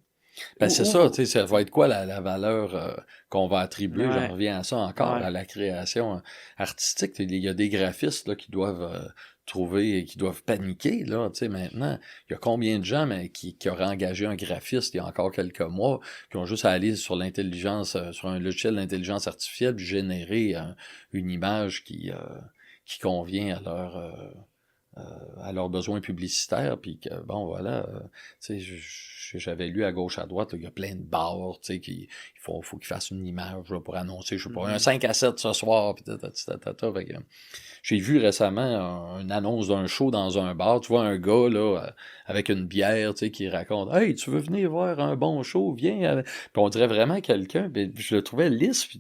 Ben, c'est ça, tu sais, ça va être quoi la valeur qu'on va attribuer, Ouais. j'en reviens à ça encore, Ouais. à la création artistique. Il y a des graphistes là, qui doivent trouver et qui doivent paniquer, là, tu sais, maintenant. Il y a combien de gens qui auraient engagé un graphiste il y a encore quelques mois, qui ont juste à aller sur l'intelligence, sur un logiciel d'intelligence artificielle, puis générer une image qui convient à leurs besoins publicitaires, puis que, bon, voilà, tu sais, j'avais lu à gauche, à droite, là, il y a plein de bars, tu sais, il faut qu'ils fassent une image là, pour annoncer, je sais pas, un 5 à 7 ce soir, puis fait que, j'ai vu récemment une annonce d'un show dans un bar, tu vois un gars, là, avec une bière, tu sais, qui raconte « Hey, tu veux venir voir un bon show? Viens! » Puis on dirait vraiment quelqu'un, puis je le trouvais lisse, puis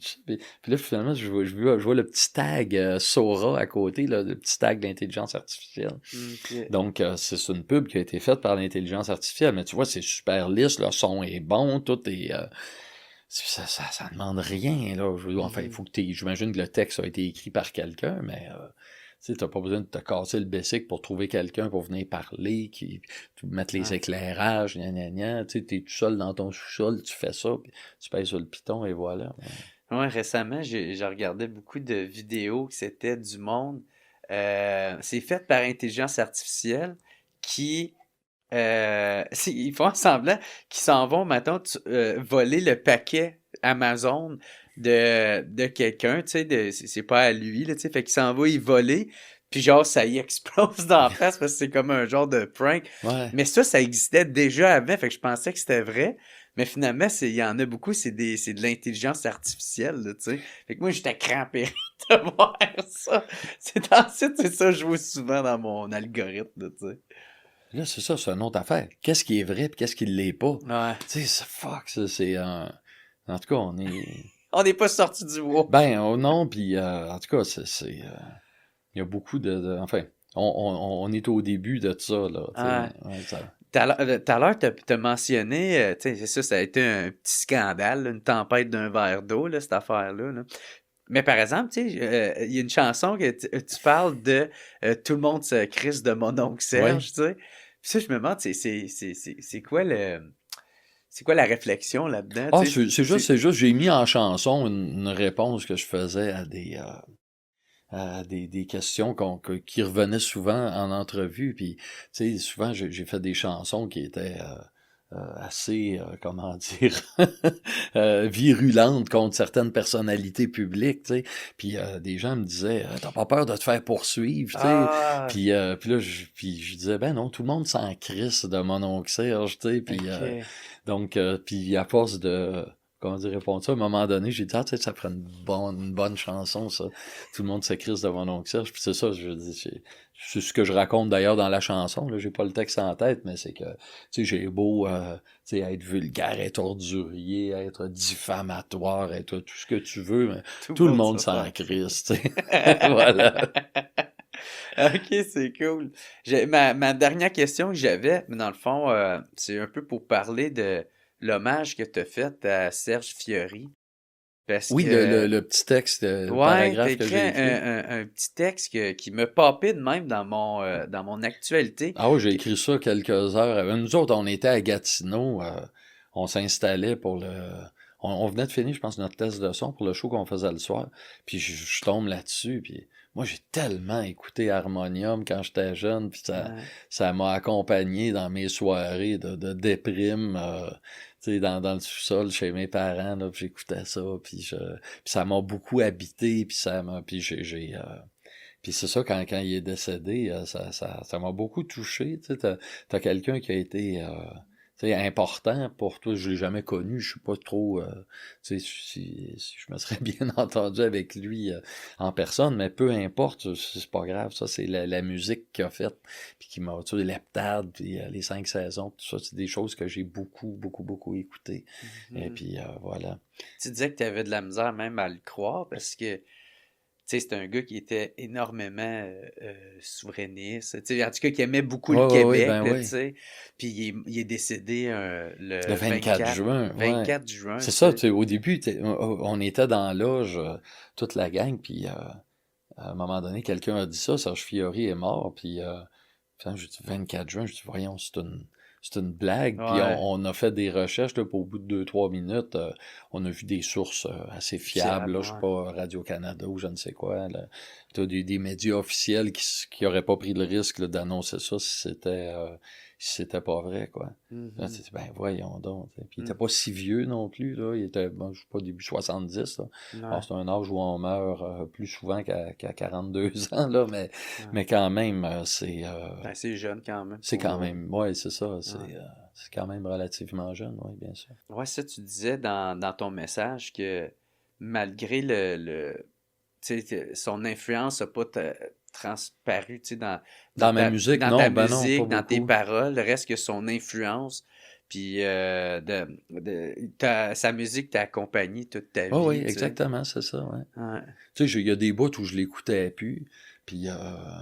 là, finalement, je vois le petit tag Sora à côté, là, le petit tag d'intelligence artificielle. Okay. Donc, c'est une pub qui a été faite par l'intelligence artificielle, mais tu vois, c'est super lisse, le son est bon, tout est... ça demande rien, là. Enfin, il faut que j'imagine que le texte a été écrit par quelqu'un, mais... tu sais, t'as pas besoin de te casser le bessic pour trouver quelqu'un pour venir parler, mettre les éclairages, gna. Tu sais, t'es tout seul dans ton sous-sol, tu fais ça, puis tu pèses sur le piton et voilà. Ouais, récemment, j'ai regardé beaucoup de vidéos que c'était du monde. C'est fait par intelligence artificielle qui... ils font semblant qu'ils s'en vont, maintenant voler le paquet Amazon de quelqu'un, tu sais, c'est pas à lui, là, tu sais, fait qu'il s'en va y voler, puis genre, ça y explose dans la face parce que c'est comme un genre de prank. Ouais. Mais ça existait déjà avant, fait que je pensais que c'était vrai. Mais finalement, il y en a beaucoup, c'est de l'intelligence artificielle, là, tu sais. Fait que moi, j'étais crampé de voir ça. Ensuite, c'est ça, je joue souvent dans mon algorithme, là, tu sais. Là, c'est ça, c'est une autre affaire. Qu'est-ce qui est vrai et qu'est-ce qui ne l'est pas? Ouais. Tu sais, c'est un... En tout cas, on est... On n'est pas sorti du bois. Ben, non, puis en tout cas, il y a beaucoup enfin, on est au début de ça, là. Ouais, Tout à l'heure, t'as mentionné, tu sais, c'est ça a été un petit scandale, là, une tempête d'un verre d'eau, là, cette affaire-là. Là. Mais par exemple, tu sais, il y a une chanson que tu parles de Tout le monde se crisse de mon oncle Serge, tu sais. Puis ça, je me demande, c'est quoi c'est quoi la réflexion là-dedans? Ah, c'est juste, j'ai mis en chanson une réponse que je faisais à des questions qui revenaient souvent en entrevue. Puis, tu sais, souvent, j'ai fait des chansons qui étaient assez, comment dire, virulente contre certaines personnalités publiques, tu sais. Puis des gens me disaient, t'as pas peur de te faire poursuivre, tu sais. Ah, Puis là, je disais, ben non, tout le monde s'en crisse de mon oncle Serge, tu sais. Puis ok. donc, puis à force de, comment dire, répondre ça, à un moment donné, j'ai dit, ah, tu sais, ça ferait une bonne chanson, ça. Tout le monde se crisse de mon oncle Serge. Puis c'est ça, je dis, c'est ce que je raconte d'ailleurs dans la chanson, là. J'ai pas le texte en tête, mais c'est que, tu sais, j'ai beau, tu sais, être vulgaire, être ordurier, être diffamatoire, être tout ce que tu veux, mais tout le monde s'en crisse, tu sais. Voilà. Ok, c'est cool. Ma dernière question que j'avais, mais dans le fond, c'est un peu pour parler de l'hommage que tu as fait à Serge Fiori. Parce Oui, que, le petit texte, le ouais, t'as paragraphe que écrit j'ai écrit. un petit texte qui me popait de même dans mon actualité. Ah oui, j'ai écrit ça quelques heures. Nous autres, on était à Gatineau, on s'installait pour le... On venait de finir, je pense, notre test de son pour le show qu'on faisait le soir. Puis je tombe là-dessus, puis moi, j'ai tellement écouté Harmonium quand j'étais jeune, puis Ouais. ça m'a accompagné dans mes soirées de déprime, tu sais, dans le sous-sol chez mes parents, là, puis j'écoutais ça, puis ça m'a beaucoup habité, puis puis puis c'est ça, quand il est décédé, ça m'a beaucoup touché. Tu sais, t'as quelqu'un qui a été tu sais, important pour toi. Je l'ai jamais connu. Je suis pas trop. Tu sais, si je me serais bien entendu avec lui en personne, mais peu importe, c'est pas grave. Ça, c'est la musique qu'il a faite, puis qui m'a, tu sais, l'heptade, puis les 5 saisons, tout ça, c'est des choses que j'ai beaucoup écoutées. Et Mhm. puis voilà. Tu disais que tu avais de la misère même à le croire parce que tu sais, c'est un gars qui était énormément souverainiste. Tu sais, en tout cas, qui aimait beaucoup le Ouais, Québec, ben là, tu oui. sais. Puis il est décédé Le le 24 juin, ouais. 24 juin, C'est tu ça, sais. tu sais, au début, on était dans la loge, toute la gang, puis à un moment donné, quelqu'un a dit ça, Serge Fiori est mort, puis j'ai dit 24 juin, je dis voyons, c'est une blague, puis Ouais, on a fait des recherches, là, puis au bout de 2-3 minutes, on a vu des sources assez fiables, là, fiable, je sais ouais. pas, Radio-Canada ou je ne sais quoi, là. T'as des médias officiels qui auraient pas pris le risque là, d'annoncer ça si c'était pas vrai, quoi. Là, tu Mhm. dis, ben voyons donc. Tu sais. Puis il était Mm. pas si vieux non plus, là. Il était, bon, je sais pas, début 70, là. Alors Ouais, c'est un âge où on meurt plus souvent qu'à 42 ans, là, ouais. mais quand même, Ben, c'est jeune quand même c'est quand pour... même, ouais, c'est ça, ouais. c'est quand même relativement jeune, oui, bien sûr. Ouais, ça, tu disais dans ton message que malgré tu sais, son influence n'a pas transparu, tu sais, Dans ma musique, dans ta non, ben non, pas musique, dans tes beaucoup. paroles, reste que son influence, puis sa musique t'a accompagné toute ta Oh oui, vie, tu sais. exactement, c'est ça, ouais. Ouais. Tu sais, il y a des bouts où je l'écoutais plus. Puis,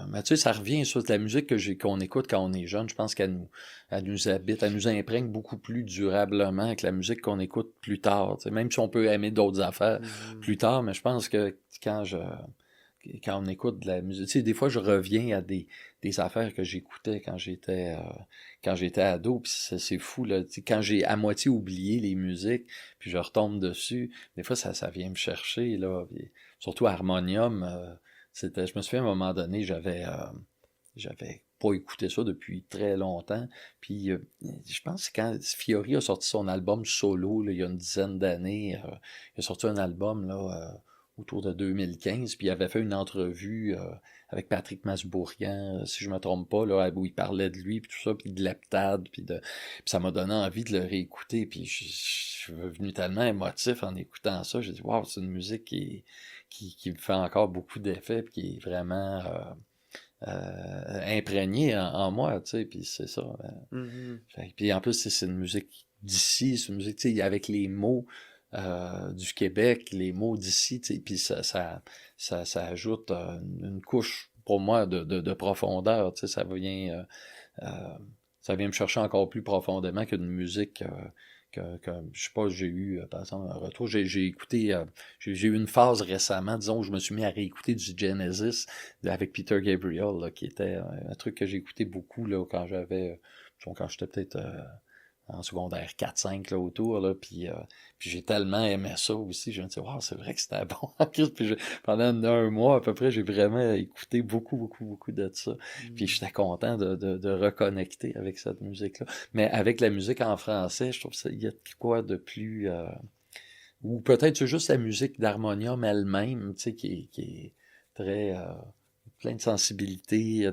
mais tu sais, ça revient sur la musique qu'on écoute quand on est jeune. Je pense elle nous habite, elle nous imprègne beaucoup plus durablement que la musique qu'on écoute plus tard. Tu sais, même si on peut aimer d'autres affaires Mhm. plus tard, mais je pense que quand on écoute de la musique, tu sais, des fois, je reviens à des affaires que j'écoutais quand j'étais ado, puis c'est fou, là. Tu sais, quand j'ai à moitié oublié les musiques, puis je retombe dessus, des fois, ça vient me chercher, là. Puis, surtout Harmonium, je me souviens à un moment donné, j'avais pas écouté ça depuis très longtemps. Puis je pense que quand Fiori a sorti son album solo, là, il y a une dizaine d'années, il a sorti un album là, autour de 2015, puis il avait fait une entrevue avec Patrick Masbourian, si je me trompe pas, là, où il parlait de lui, puis tout ça, puis de l'heptade, puis ça m'a donné envie de le réécouter, puis je suis venu tellement émotif en écoutant ça, j'ai dit, waouh, c'est une musique qui me fait encore beaucoup d'effets, puis qui est vraiment imprégné en moi, tu sais, puis c'est ça. Mhm. Puis en plus, c'est une musique d'ici, c'est une musique, tu sais, avec les mots du Québec, les mots d'ici, tu sais, puis ça ajoute une couche, pour moi, de profondeur, tu sais, ça vient me chercher encore plus profondément qu'une musique je sais pas, j'ai eu, par exemple, un retour. J'ai écouté, j'ai eu une phase récemment, disons, où je me suis mis à réécouter du Genesis avec Peter Gabriel, là, qui était un truc que j'ai écouté beaucoup là, quand j'étais peut-être en secondaire 4-5 là, autour, là, puis j'ai tellement aimé ça aussi, je me dis, wow, c'est vrai que c'était bon. Puis pendant un mois à peu près, j'ai vraiment écouté beaucoup de ça. Puis j'étais content de reconnecter avec cette musique-là. Mais avec la musique en français, je trouve qu'il y a quoi de plus... ou peut-être c'est juste la musique d'harmonium elle-même, tu sais, qui est très... plein de sensibilité,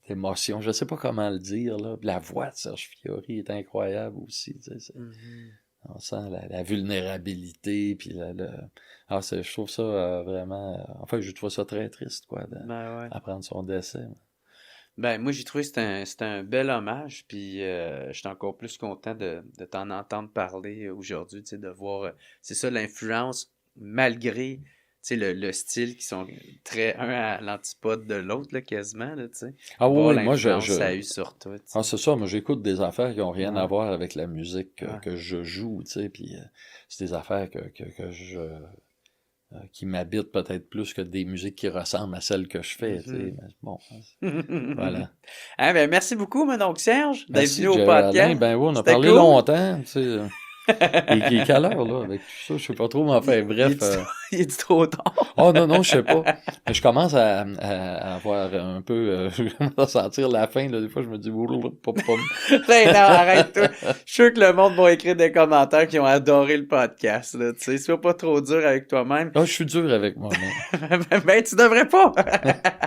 d'émotion. Je ne sais pas comment le dire, là. La voix de Serge Fiori est incroyable aussi, tu sais, on sent la vulnérabilité, puis je trouve ça vraiment... enfin, je trouve ça très triste, quoi, d'apprendre son décès. Ben, moi, j'ai trouvé que c'était un bel hommage, puis j'étais encore plus content de t'en entendre parler aujourd'hui, tu sais, de voir... c'est ça, l'influence, malgré... tu sais, le style qui sont très un à l'antipode de l'autre, là, quasiment, là, tu sais. Ah oui, moi, ça a eu sur toi, tu sais. Ah, c'est ça, moi, j'écoute des affaires qui n'ont rien à voir avec la musique que je joue, tu sais, puis c'est des affaires qui m'habitent peut-être plus que des musiques qui ressemblent à celles que je fais, tu sais. Mais bon, voilà. Ah, ben, merci beaucoup, mon oncle Serge, d'être Merci, venu au Alain. podcast. Ben oui, on a C'était parlé cool. longtemps, tu sais. Et quelle heure, là, avec tout ça? Je sais pas trop, mais enfin, bref. Il est trop tard. Oh non, je sais pas. Mais je commence à avoir un peu... je commence à sentir la fin, là. Des fois, je me dis... Ben non, arrête-toi. Je suis sûr que le monde va écrire des commentaires qui ont adoré le podcast, là, tu sais. Sois pas trop dur avec toi-même. Ah, je suis dur avec moi-même. Ben, tu devrais pas.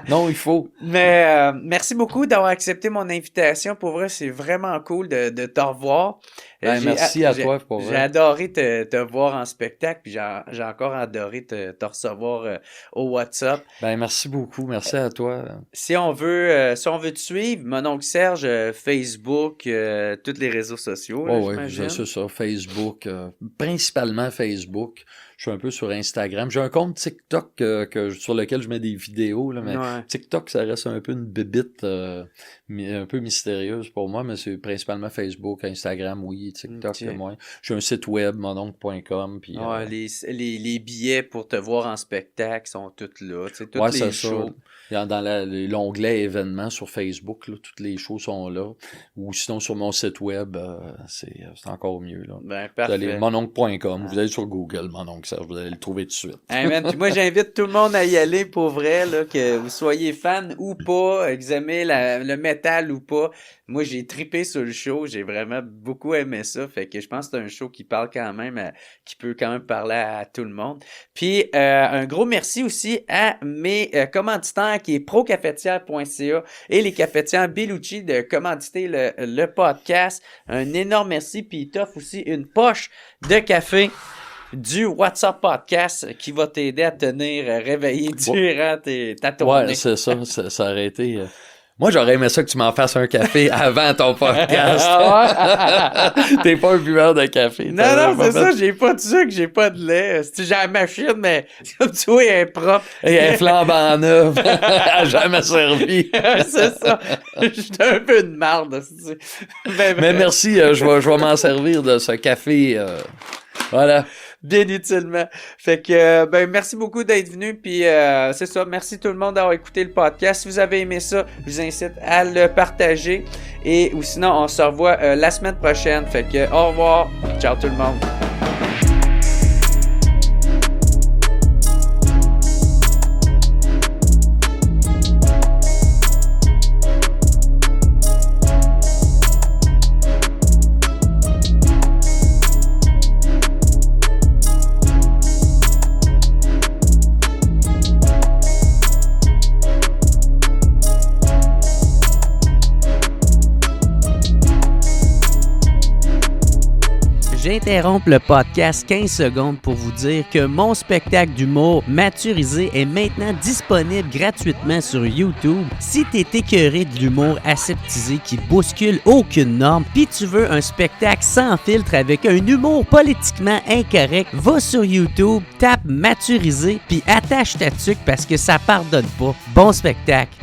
Non, il faut. Mais merci beaucoup d'avoir accepté mon invitation. Pour vrai, c'est vraiment cool de te revoir. Ben, merci à toi, pour vrai. J'ai adoré te voir en spectacle, puis j'ai encore adoré te recevoir au WhatsApp. Ben, merci beaucoup. Merci à toi. Si on veut te suivre, mon oncle Serge, Facebook, tous les réseaux sociaux, là, j'imagine. Oui, c'est ça. Facebook, principalement Facebook. Je suis un peu sur Instagram. J'ai un compte TikTok sur lequel je mets des vidéos, là, mais TikTok, ça reste un peu une bébite un peu mystérieuse pour moi, mais c'est principalement Facebook, Instagram, oui, TikTok, moins. J'ai un site web, mononcle.com. Puis, les billets pour te voir en spectacle sont tous là, tu sais, tous les shows. Dans l'onglet événements sur Facebook, là, toutes les shows sont là. Ou sinon, sur mon site web, c'est encore mieux. Là. Ben, parfait. Vous allez mononcle.com, vous allez sur Google, Mononcle Serge, vous allez le trouver tout de suite. Hey man, puis moi, j'invite tout le monde à y aller pour vrai, là, que vous soyez fan ou pas, que vous aimez le métal ou pas. Moi, j'ai trippé sur le show, j'ai vraiment beaucoup aimé ça, fait que je pense que c'est un show qui parle quand même, qui peut quand même parler à tout le monde. Puis, un gros merci aussi à mes commanditaires qui est procafetière.ca et les cafetières Bellucci de commanditer le podcast. Un énorme merci, puis il t'offre aussi une poche de café du WhatsApp Podcast qui va t'aider à tenir réveillé durant ta tournée. Ouais, c'est ça, ça aurait été... Moi, j'aurais aimé ça que tu m'en fasses un café avant ton podcast. T'es pas un buveur de café. Non, c'est ça, j'ai pas de sucre, j'ai pas de lait. J'ai la machine, mais comme tu vois, elle est propre. Et elle flambe en neuf. Elle a jamais servi. C'est ça. J'étais un peu de marde. Mais merci, je vais m'en servir de ce café. Voilà. Bien utilement. Fait que, merci beaucoup d'être venu. Puis, c'est ça. Merci tout le monde d'avoir écouté le podcast. Si vous avez aimé ça, je vous incite à le partager. Ou sinon, on se revoit la semaine prochaine. Fait que, au revoir. Ciao tout le monde. J'interromps le podcast 15 secondes pour vous dire que mon spectacle d'humour Maturisé est maintenant disponible gratuitement sur YouTube. Si t'es écœuré de l'humour aseptisé qui bouscule aucune norme, pis tu veux un spectacle sans filtre avec un humour politiquement incorrect, va sur YouTube, tape Maturisé, puis attache ta tuque parce que ça pardonne pas. Bon spectacle!